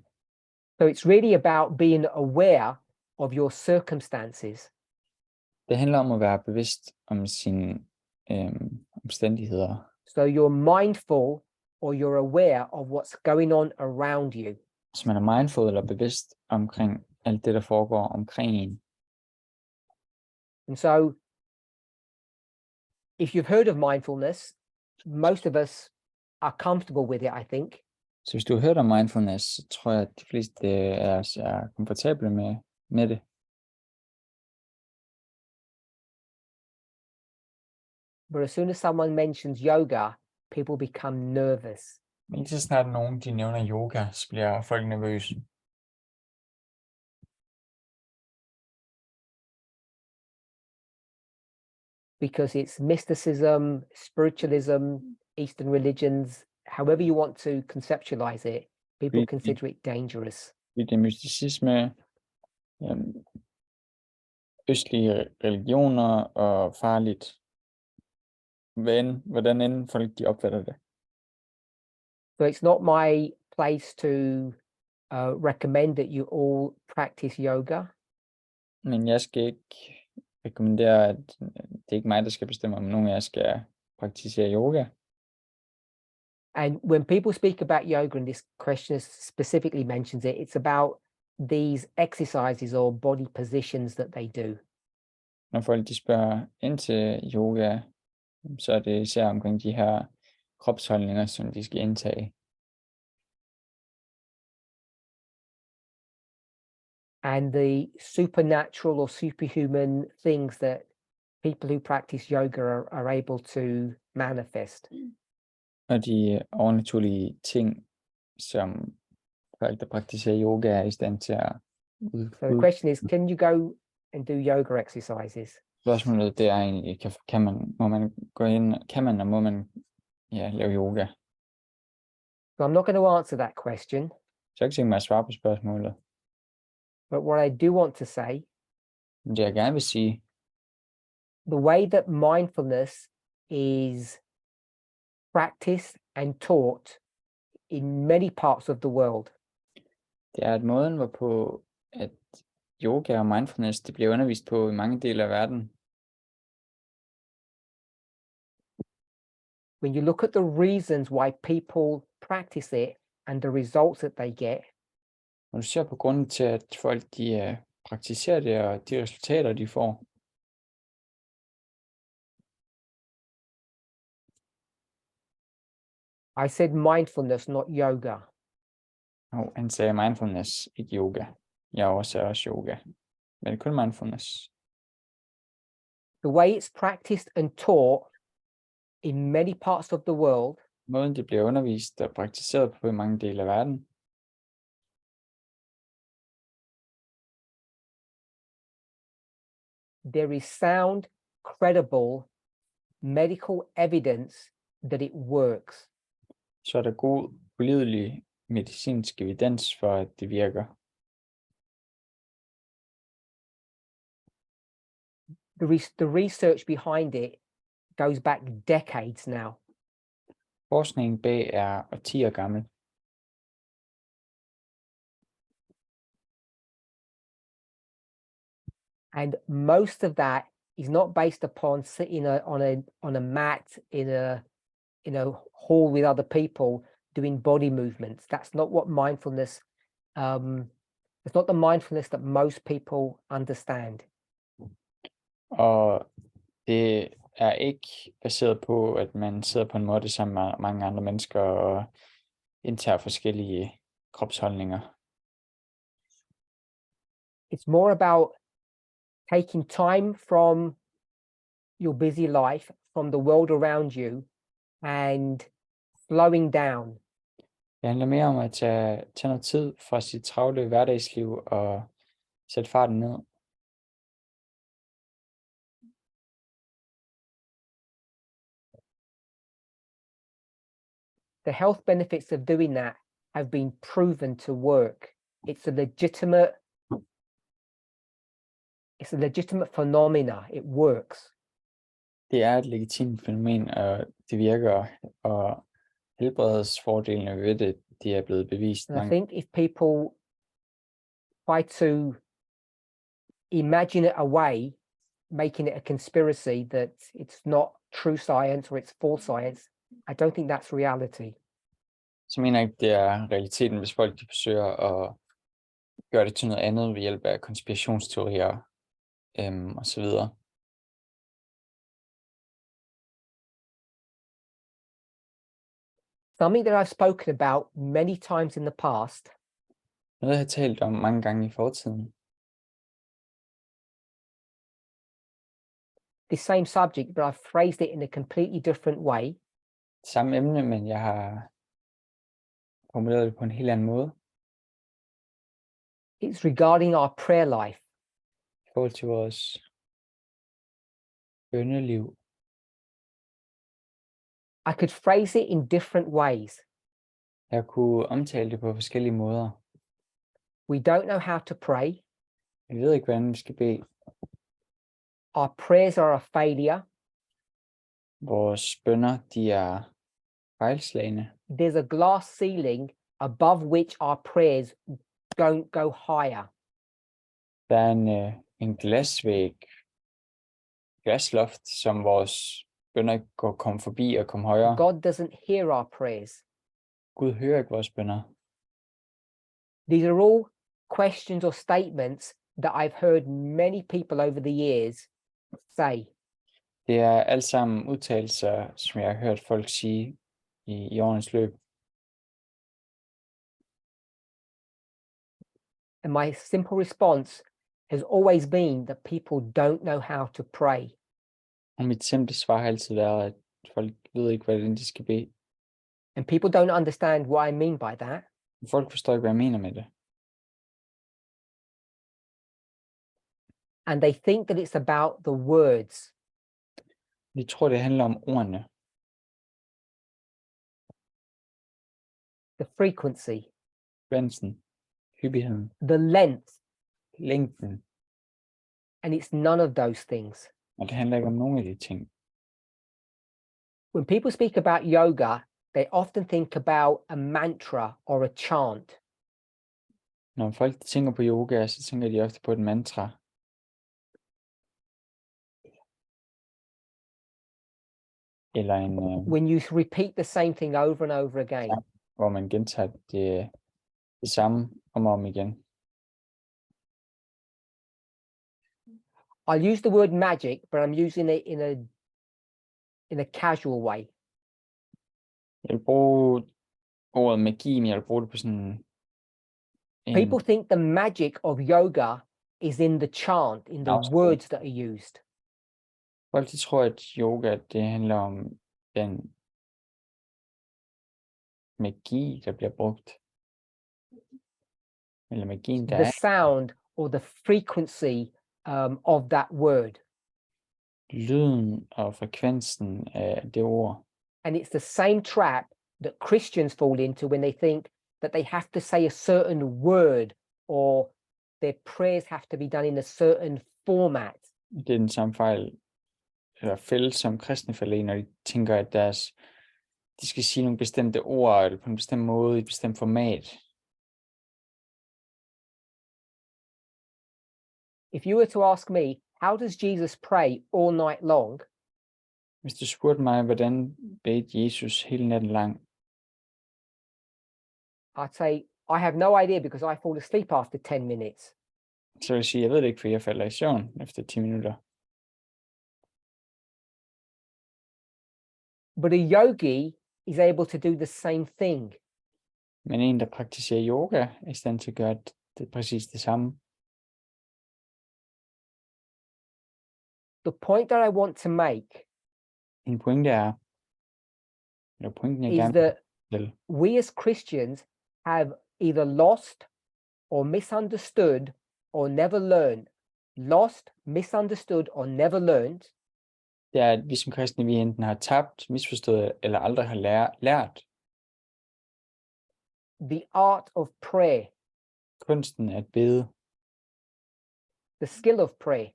So it's really about being aware of your circumstances. Det handler om at være bevidst om sine omstændigheder. So you're mindful or you're aware of what's going on around you. Så man er mindful eller bevidst omkring alt det, der foregår omkring en. And so if you've heard of mindfulness, most of us are comfortable with it, I think. Så hvis du har hørt om mindfulness, så tror jeg, at de fleste af os er komfortable med det. But as soon as someone mentions yoga, people become nervous. Men lige så snart nogen de nævner yoga, så bliver folk nervøse. Because it's mysticism, spiritualism, Eastern religions, however you want to conceptualize it, people consider it dangerous. Det er mysticisme, østlige religioner og farligt. Hvordan end folk de opfatter det. So it's not my place to recommend that you all practice yoga. Men jeg skal ikke rekommendere, at det er ikke mig, der skal bestemme, om nogen af jer skal praktisere yoga. And when people speak about yoga, and this question specifically mentions it, it's about these exercises or body positions that they do. Når folk de spørger ind til yoga, så er det især omkring de her kropsholdninger, som de skal indtage. And the supernatural or superhuman things that people who practice yoga are able to manifest. Og de overnaturlige ting, som folk, der praktiserer yoga, er i stand til at So the question is, can you go and do yoga exercises? Spørgsmålet det er egentlig, må man gå ind, kan man og må man lave yoga? So I'm not going to answer that question. Så jeg kan tænke mig at svare på spørgsmålet. But what I do want to say, det jeg gerne vil sige, the way that mindfulness is practiced and taught in many parts of the world. Det er at måden, hvorpå at yoga og mindfulness det bliver undervist på i mange dele af verden. When you look at the reasons why people practice it and the results that they get, når du ser på grunden til, at folk de praktiserer det og de resultater, de får. I said mindfulness, not yoga. Han sagde mindfulness, ikke yoga. Jeg oversætter også yoga. Men kun mindfulness. The way it's practiced and taught in many parts of the world, måden det bliver undervist og praktiseret på i mange dele af verden, there is sound, credible medical evidence that it works. Så er der god, pålidelig medicinsk evidens for, at det virker. The research behind it goes back decades now. Forskningen bag er årtier gammel. And most of that is not based upon sitting on a mat in a hall with other people doing body movements. That's not what mindfulness. It's not the mindfulness that most people understand. Og det er ikke baseret på, at man sidder på en måde sammen med mange andre mennesker og indtager forskellige kropsholdninger. It's more about taking time from your busy life, from the world around you, and slowing down. Det handler mere om at tage noget tid fra sit travle hverdagsliv og sætte farten ned. The health benefits of doing that have been proven to work. It's a legitimate phenomena. It works. Det er et legitimt fænomen, og det virker, og helbredsfordelene ved det, de er blevet bevist. And I think if people try to imagine it away, making it a conspiracy that it's not true science or it's false science, I don't think that's reality. Så mener jeg ikke, det er realiteten, hvis folk de forsøger at gøre det til noget andet ved hjælp af konspirationsteorier og så videre. Something that I've spoken about many times in the past Noget, jeg har talt om mange gange i fortiden. the same subject, but I've phrased it in a completely different way. Samme emne, men jeg har formuleret det på en helt anden måde. It's regarding our prayer life. I forhold til vores bønneliv. I could phrase it in different ways. Jeg kunne omtale det på forskellige måder. We don't know how to pray. Vi ved ikke, hvordan vi skal bede. Our prayers are a failure. Vores bønner, de er fejlslagne. There's a glass ceiling above which our prayers don't go higher. Der er en glasvæg, glasloft, som vores bønner ikke kommer forbi og kommer højere. God doesn't hear our prayers. Gud hører ikke vores bønner. These are all questions or statements that I've heard many people over the years say. Det er alt sammen udtalelser, som jeg har hørt folk sige i årenes løb. And my simple response has always been that people don't know how to pray. Og mit simple svar har altid været, at folk ved ikke, hvordan de skal bede. And people don't understand what I mean by that. Folk forstår ikke, hvad jeg mener med det. And they think that it's about the words. De tror, det handler om ordene. The frequency. Frekvensen. Hyppigheden. The length. Længden. And it's none of those things. Og det handler ikke om nogen af de ting. When people speak about yoga, they often think about a mantra or a chant. Når folk tænker på yoga, så tænker de ofte på et mantra. Eller en When you repeat the same thing over and over again. hvor man gentager det samme om og om igen. I'll use the word magic, but I'm using it in a casual way. Jeg vil bruge ordet magi, men jeg vil bruge det på sådan People think the magic of yoga is in the chant, in the words that are used. Folk de tror, at yoga det handler om den magi, der bliver brugt. Eller magien, der The er. sound or the frequency of that word. Lyden og frekvensen af det ord. And it's the same trap that Christians fall into when they think that they have to say a certain word or their prayers have to be done in a certain format. Det er den samme fejl, eller fælde, som kristne falder i, når de tænker, at de skal sige nogle bestemte ord, eller på en bestemt måde, i et bestemt format. If you were to ask me, how does Jesus pray all night long? Hvis du spurgte mig, hvordan bedte Jesus hele natten lang, I'd say, I have no idea because I fall asleep after 10 minutes. så vil jeg sige, jeg ved det ikke, for jeg falder i søvn efter 10 minutter. But a yogi is able to do the same thing. Men en, der praktiserer yoga, er i stand til at gøre det præcis det samme. The point that I want to make En pointe er, eller pointen jeg is gerne that vil, we as Christians have either lost or misunderstood or never learned. Lost, misunderstood or never learned det er, at vi som kristne, vi enten har tabt, misforstået, eller aldrig har lært the art of prayer, kunsten at bede, the skill of prayer.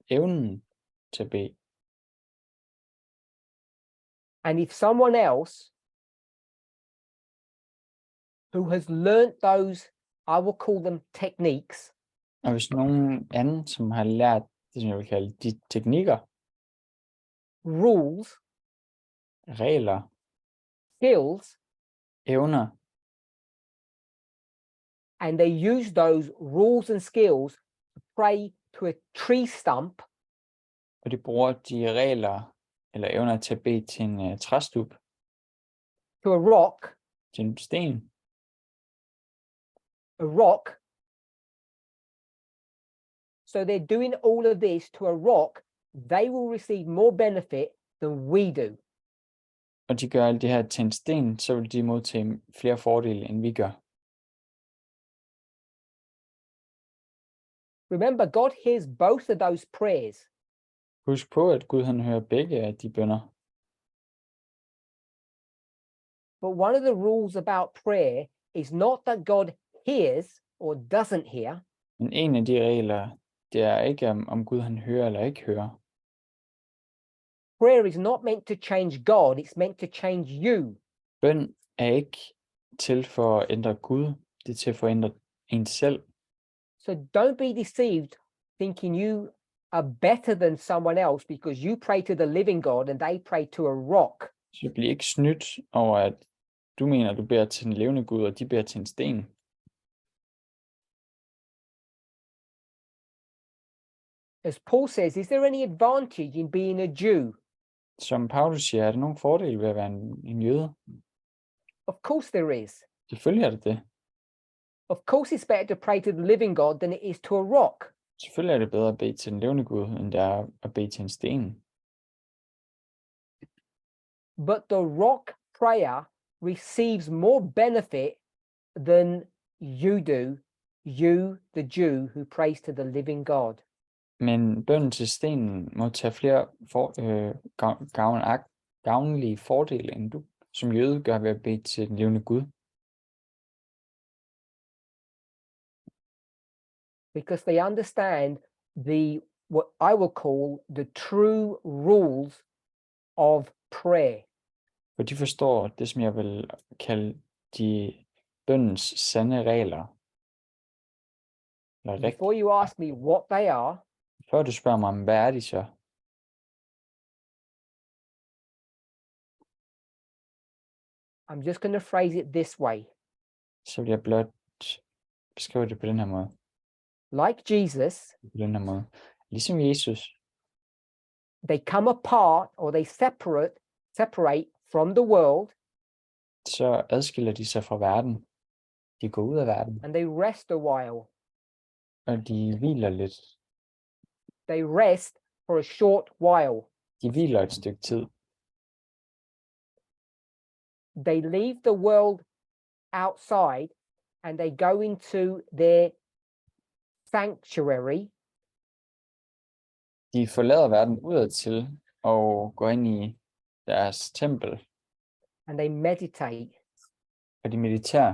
evnen til at bede. And if someone else who has learnt those, I will call them techniques, Og hvis nogen anden, som har lært det, som jeg vil kalde de teknikker, rules, regler, skills, evner, and they use those rules and skills to pray to a tree stump, og de bruger de regler eller evner til at bede til en træstup, to a rock, til en sten. a rock. So they're doing all of this to a rock. They will receive more benefit than we do. Og de gør alt det her til en sten, så vil de modtage flere fordele, end vi gør. Remember, God hears both of those prayers. Husk på, at Gud han hører begge af de bønner. But one of the rules about prayer is not that God hears or doesn't hear. Men en af de regler, det er ikke om Gud han hører eller ikke hører. Prayer is not meant to change God, it's meant to change you. Bøn er ikke til for at ændre Gud, det er til for at ændre en selv. So don't be deceived thinking you are better than someone else because you pray to the living God and they pray to a rock. Så bliv ikke snydt over, at du mener, du beder til den levende Gud, og de beder til en sten. As Paul says, is there any advantage in being a Jew? Som Paulus siger, er der nogen fordel ved at være en jøde? Of course there is. Selvfølgelig er det det. Of course it's better to pray to the living God than it is to a rock. Selvfølgelig er det bedre at bede til den levende Gud, end det er at bede til en sten. But the rock prayer receives more benefit than you do, you, the Jew, who prays to the living God. Men bønnen til stenen må tage flere gavnlige fordele, end du som jøde gør ved at bede til den levende Gud. Because they understand what I will call the true rules of prayer. For de forstår det, som jeg vil kalde de bønnens sande regler. Before you ask me what they are, før du spørger mig, hvad er de så? I'm just going to phrase it this way. Så vil jeg blot beskrive det på den her måde. Like Jesus, på den her måde. Ligesom Jesus, they come apart or they separate from the world. Så adskiller de sig fra verden. De går ud af verden. And they rest a while. Og de hviler lidt. They rest for a short while. De hviler et stykke tid. They leave the world outside and they go into their sanctuary. De forlader verden udadtil og går ind i deres tempel. And they meditate. Og de mediterer.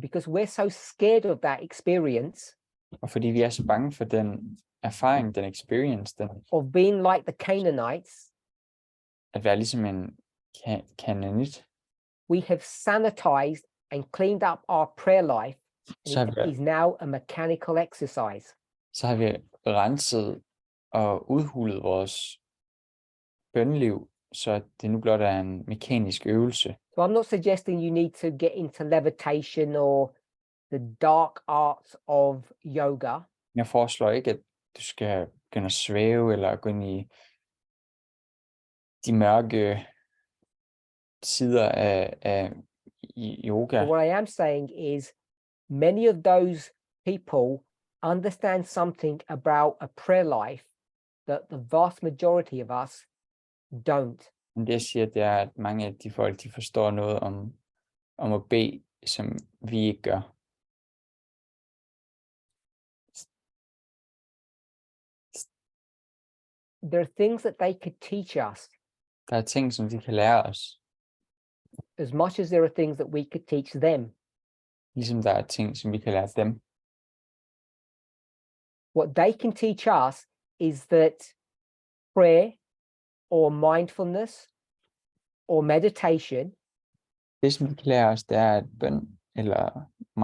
Because we're so scared of that experience. Og fordi vi er så bange for den erfaring, den experience, of being like the Canaanites. At være ligesom en Canaanit. We have sanitized and cleaned up our prayer life. And it is now a mechanical exercise. Så har vi renset og udhulet vores bønneliv, så det nu blot er en mekanisk øvelse. So I'm not suggesting you need to get into levitation or the dark arts of yoga. Jeg foreslår ikke, at du skal begynde at svæve eller gå ind i de mørke sider af yoga. But what I am saying is many of those people understand something about a prayer life that the vast majority of us don't. Men det jeg siger, det er, at mange af de folk, de forstår noget om at bede, som vi ikke gør. There are things that they could teach us. Der er ting, som de kan lære os. As much as there are things that we could teach them. Ligesom der er ting, som vi kan lære dem. What they can teach us is that prayer or mindfulness or meditation det, som vi kan lære os, det er, at bøn eller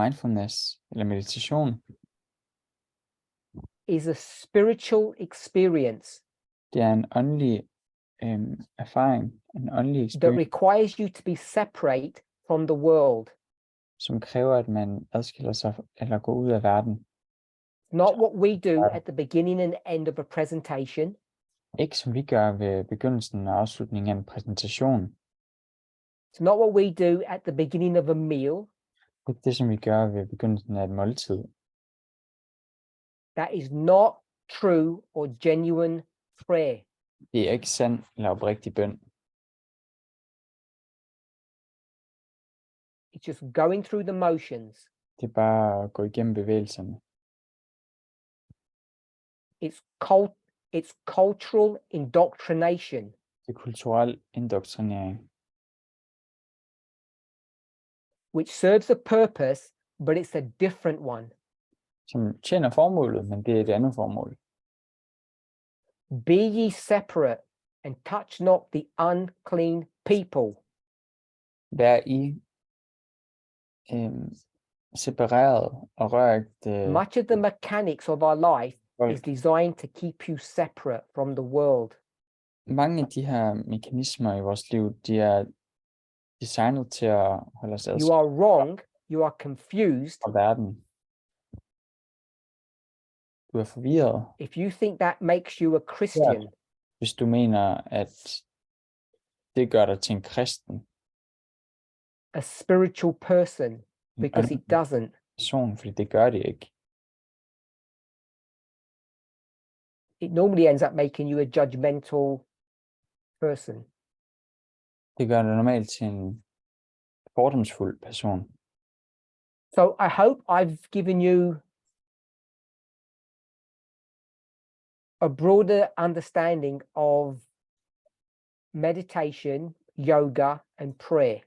mindfulness eller meditation is a spiritual experience. Det er en åndelig erfaring, en åndelig that experience, requires you to be separate from the world. som kræver, at man adskiller sig eller går ud af verden. Not what we do at the beginning and end of a presentation. Ikke som vi gør ved begyndelsen og afslutningen af en præsentation. It's not what we do at the beginning of a meal. Ikke det, som vi gør ved begyndelsen af et måltid. That is not true or genuine prayer. Det er ikke sand eller oprigtig bøn. It's just going through the motions. Det er bare at gå igennem bevægelserne. It's cultural indoctrination. Det er kulturel indoktrinering, which serves a purpose, but it's a different one. som tjener formålet, men det er et andet formål. Be ye separate and touch not the unclean people. Vær I separeret og rør ikke det. Much of the mechanics of our life folk. is designed to keep you separate from the world. Mange af de her mekanismer i vores liv, de er designet til at holde os You adskilt are wrong. You are confused fra verden. Du er forvirret, if you think that makes you a Christian. hvis du mener, at det gør dig til en kristen. A spiritual person, En because it åndelig doesn't. person, fordi det gør det ikke. It normally ends up making you a judgmental person. Det gør det normalt til en fordomsfuld person. So I hope I've given you a broader understanding of meditation, yoga, and prayer.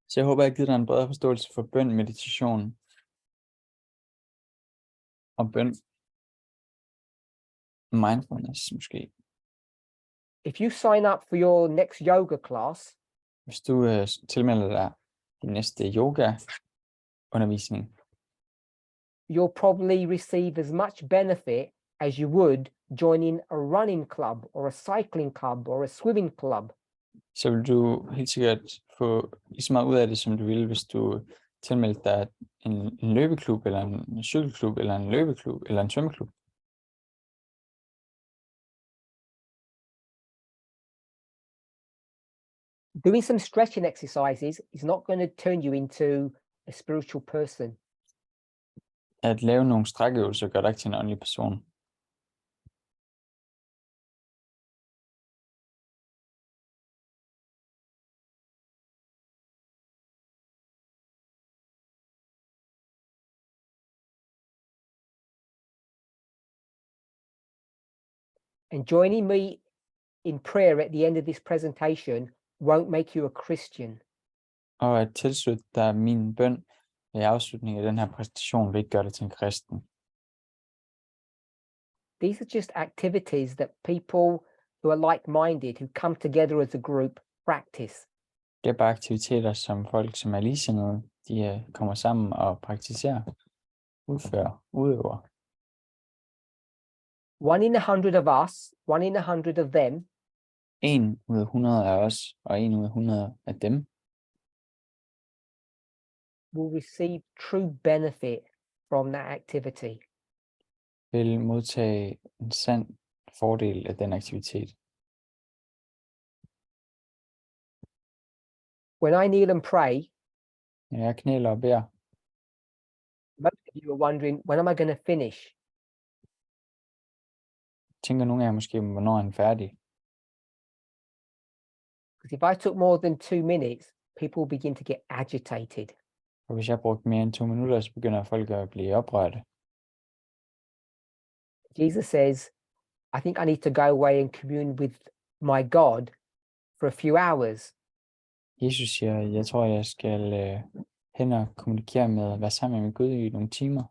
Så jeg håber, jeg har givet dig en bredere forståelse for bøn, meditation og bøn. Mindfulness måske. If you sign up for your next yoga class, Hvis du tilmelder dig din næste yoga-undervisning, you'll probably receive as much benefit as you would joining a running club or a cycling club or a swimming club. så vil du helt sikkert få lige så meget ud af det, som du ville, hvis du tilmeldte dig en løbeklub, eller en cykelklub, eller en løbeklub, eller en svømmeklub. Doing some stretching exercises is not going to turn you into a spiritual person. At lave nogle strækøvelser gør dig ikke til en åndelig person. And joining me in prayer at the end of this presentation won't make you a Christian. Og at tilslutte dig min bøn i afslutningen af den her præsentation vil ikke gøre dig til en kristen. These are just activities that people who are like-minded, who come together as a group, practice. Det er bare aktiviteter, som folk, som er ligesindede, de kommer sammen og praktiserer, udøver. 1 in 100 of us, 1 in 100 of them 1 ud af 100 af os, og 1 ud af 100 af dem, will receive true benefit from that activity. vil modtage en sand fordel af den aktivitet. When I kneel and pray, Når jeg knæler og beder, most of you are wondering, when am I going to finish? tænker nogle af jer måske, hvornår er han færdig? Because if I took more than 2 minutes, people will begin to get agitated. Og hvis jeg brugte mere end 2 minutter, så begynder folk at blive oprørte. Jesus says, I think I need to go away and commune with my God for a few hours. Jesus siger, jeg tror, jeg skal hen og kommunikere med, være sammen med min Gud i nogle timer.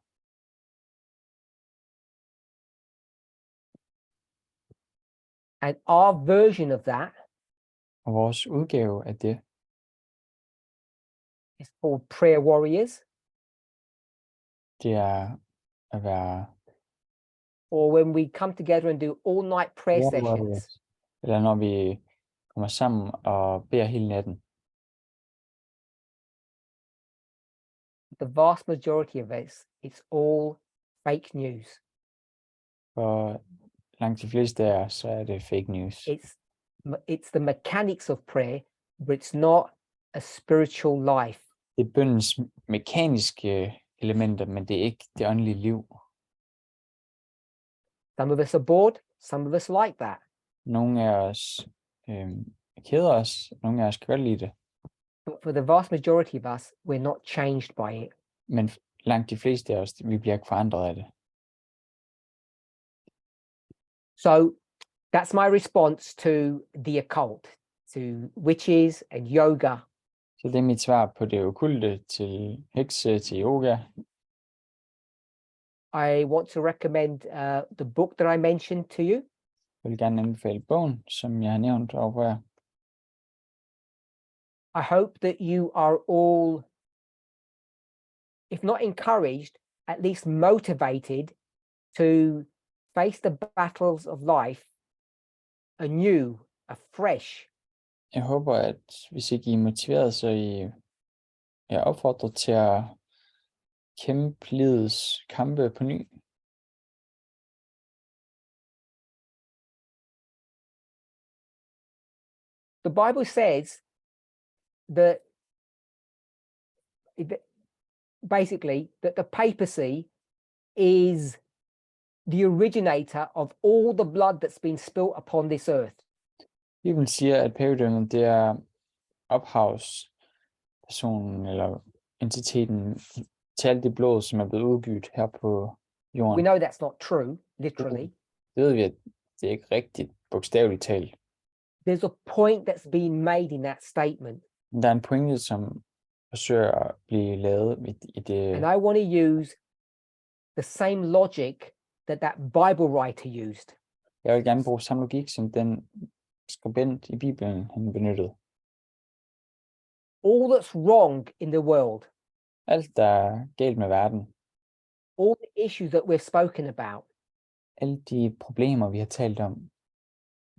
And our version of that Og vores udgave af det, is called prayer warriors, det er at være or when we come together and do all-night prayer prayer sessions. warriors. eller når vi kommer sammen og beder hele natten. The vast majority of us, it's all fake news. For langt de fleste af os, så er det fake news. It's the mechanics of prayer, but it's not a spiritual life. Det er bønnens mekaniske elementer, men det er ikke det åndelige liv. Some of us are bored, some of us like that. Nogle af os keder os, nogle af os kan godt lide det. But for the vast majority of us, we're not changed by it. Men langt de fleste af os, vi bliver ikke forandret af det. So that's my response to the occult, to witches and yoga. Så det er mit svar på det okkulte, til hekse, til yoga. I want to recommend the book that I mentioned to you. Jeg vil gerne anbefale bogen, som jeg har nævnt over jer. I hope that you are all, if not encouraged, at least motivated to face the battles of life anew, afresh. Jeg håber, at hvis ikke I er motiveret, så I er opfordret til at kæmpe livets kampe på ny. The Bible says that basically that the papacy is the originator of all the blood that's been spilt upon this earth. Bibelen siger, at pavedømmet det er ophavspersonen eller entiteten til alt det blod, som er blevet udgivet her på jorden. We know that's not true, literally. Det ved vi, at det er ikke rigtigt bogstaveligt talt. There's a point that's being made in that statement. Men der er en pointe, som forsøger at blive lavet i det. And I want to use the same logic that Bible writer used. Jeg vil gerne bruge samme logik, som den skribent i Bibelen han benyttede. All that's wrong in the world, Alt, der er galt med verden, all the issues that we've spoken about, alle de problemer, vi har talt om,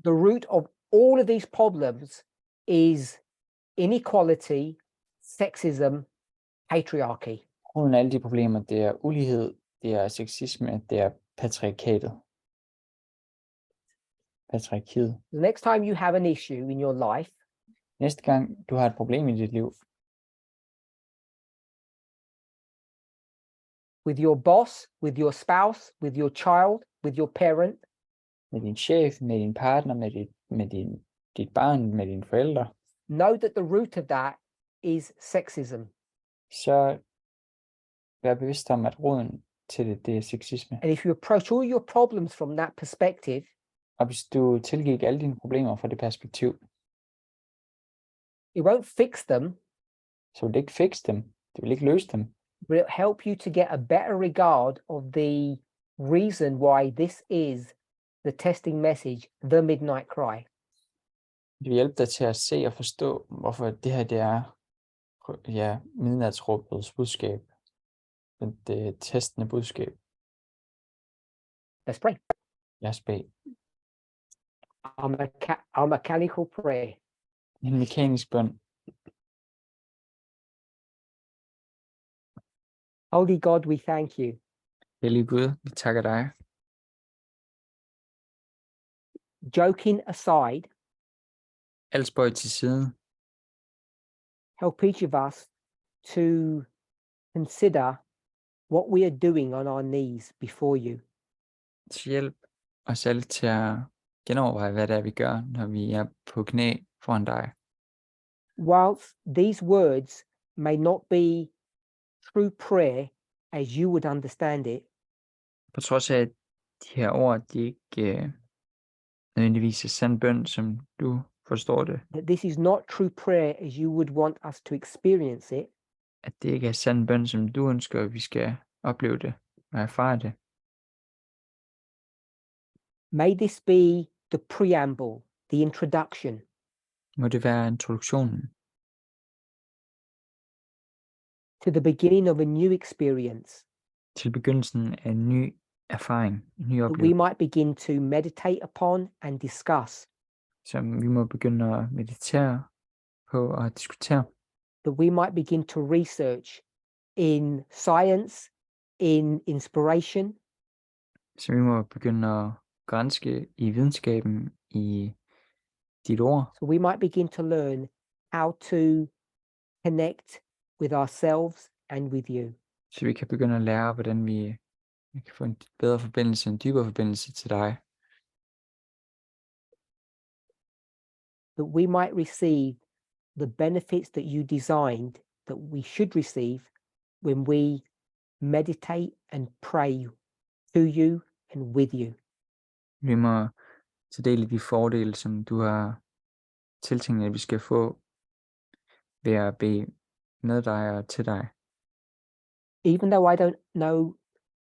the root of all of these problems is inequality, sexism, patriarchy. Uden alle de problemer, det er ulighed, det er sexisme, det er patriarkatet. Patriarkiet. The next time you have an issue in your life, Næste gang du har et problem i dit liv, with your boss, with your spouse, with your child, with your parent, med din chef, med din partner, med dit barn, med dine forældre, know that the root of that is sexism. så vær bevidst om, at roden til det er sexisme. And if you approach all your problems from that perspective, Og hvis du tilgik alle dine problemer fra det perspektiv, it won't fix them, så vil det ikke fikse dem, det vil ikke løse dem, but it'll help you to get a better regard of the reason why this is the testing message, the midnight cry. det vil hjælpe dig til at se og forstå, hvorfor det her det er midnatsråbets budskab, det testende budskab. Let's pray. Lad os bede. Our mechanical prayer. En mekanisk bøn. Holy God, we thank you. Hellige Gud, vi takker dig. Joking aside, Alt spøj til side. help each of us to consider what we are doing on our knees before you. Hjælp os alle til at genoverveje, hvad det er, vi gør, når vi er på knæ foran dig. Whilst these words may not be true prayer as you would understand it, På trods af, at de her ord, de ikke nødvendigvis er sand bøn, som du forstår det. that this is not true prayer as you would want us to experience it, At det ikke er sand bøn, som du ønsker, at vi skal opleve det og erfare det. may this be the preamble, the introduction Må det være introduktionen to the beginning of a new experience, til begyndelsen af en ny erfaring, en ny that we oplevelse, might begin to meditate upon and discuss som vi må begynde at meditere på og diskutere. that we might begin to research in science, in inspiration, Så vi må begynde at granske i videnskaben, i dit ord, so we might begin to learn how to connect with ourselves and with you. så vi kan begynde at lære, hvordan vi kan få en bedre forbindelse, en dybere forbindelse til dig. That we might receive the benefits that you designed that we should receive when we meditate and pray to you and with you. Vi må tage del i de fordele, som du har tiltænkt, at vi skal få ved at bede med dig og til dig. Even though I don't know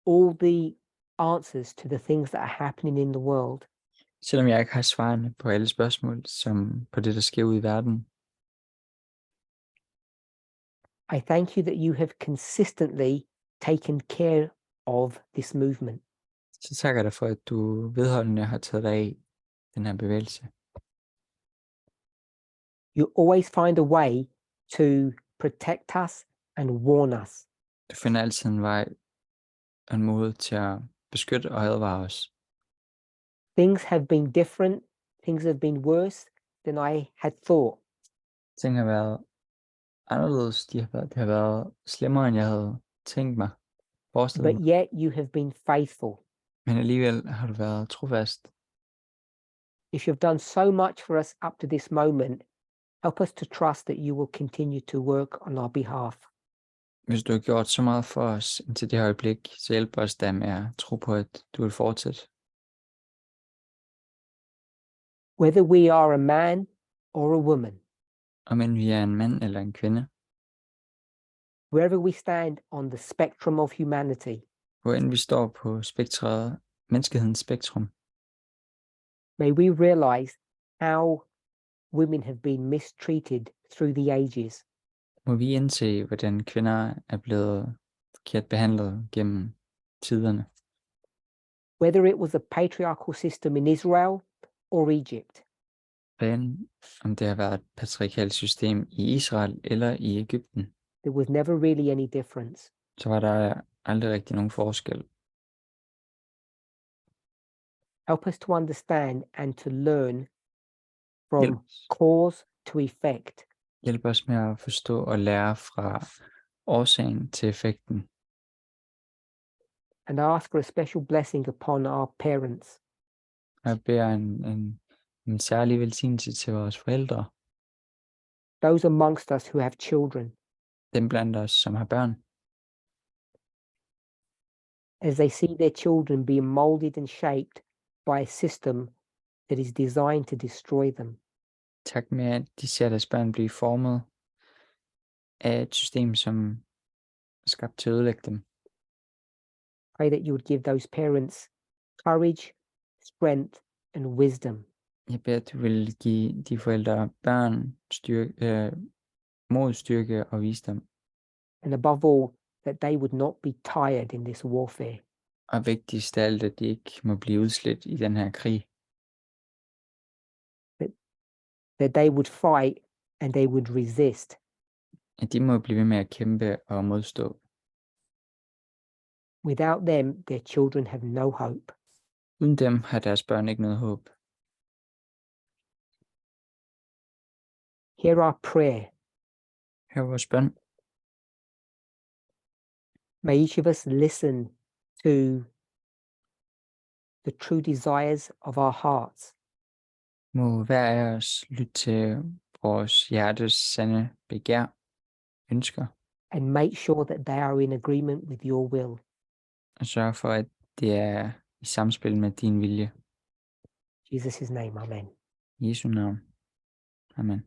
all the answers to the things that are happening in the world, Selvom jeg ikke har svarene på alle spørgsmål, som på det, der sker ude i verden, I thank you that you have consistently taken care of this movement. så takker jeg dig for, at du vedholdende har taget dig af den her bevægelse. You always find a way to protect us and warn us. Du finder altid en vej og en måde til at beskytte og advare os. Things have been different, things have been worse than I had thought. Ting har været anderledes, det har været slemmere, end jeg havde tænkt mig, forestillet But mig. yet you have been faithful. Men alligevel har du været trofast. If you've done so much for us up to this moment, help us to trust that you will continue to work on our behalf. Hvis du har gjort så meget for os indtil det her øjeblik, så hjælp os da med at tro på, at du vil fortsætte. Whether we are a man or a woman, Om end vi er en mand eller en kvinde, wherever we stand on the spectrum of humanity, hvor end vi står på spektret, menneskehedens spektrum, may we realize how women have been mistreated through the ages. må vi indse, hvordan kvinder er blevet forkert behandlet gennem tiderne. Whether it was a patriarchal system in Israel or Egypt, Om det har været et patriarkalt system i Israel eller i Egypten, there was never really any difference. så var der aldrig rigtig nogen forskel. Help us to understand and to learn from Hjælp, cause to effect. hjælp os med at forstå og lære fra årsagen til effekten. And I ask for a special blessing upon our parents, Og jeg beder en særlig velsignelse til vores forældre, those amongst us who have children, dem blandt os, som har børn, as they see their children being molded and shaped by a system that is designed to destroy them. tak med, at de ser deres børn blive formet af et system, som er skabt til at ødelægge dem. Pray that you would give those parents courage, strength, and wisdom. Jeg beder, at du vil give de forældre børn mod, styrke og visdom. And above all, that they would not be tired in this warfare. Og vigtigst af alt, at de ikke må blive udslidt i den her krig. That they would fight and they would resist. At de må blive ved med at kæmpe og modstå. Without them, their children have no hope. Uden dem har deres børn ikke noget håb. Hear our prayer. Hør vores bøn. May each of us listen to the true desires of our hearts. Må hver af os lytte til vores hjertes sande begær, ønsker, And make sure that they are in agreement with your will. og sørge for, at det er i samspil med din vilje. In Jesus' name, amen. I Jesu navn. Amen.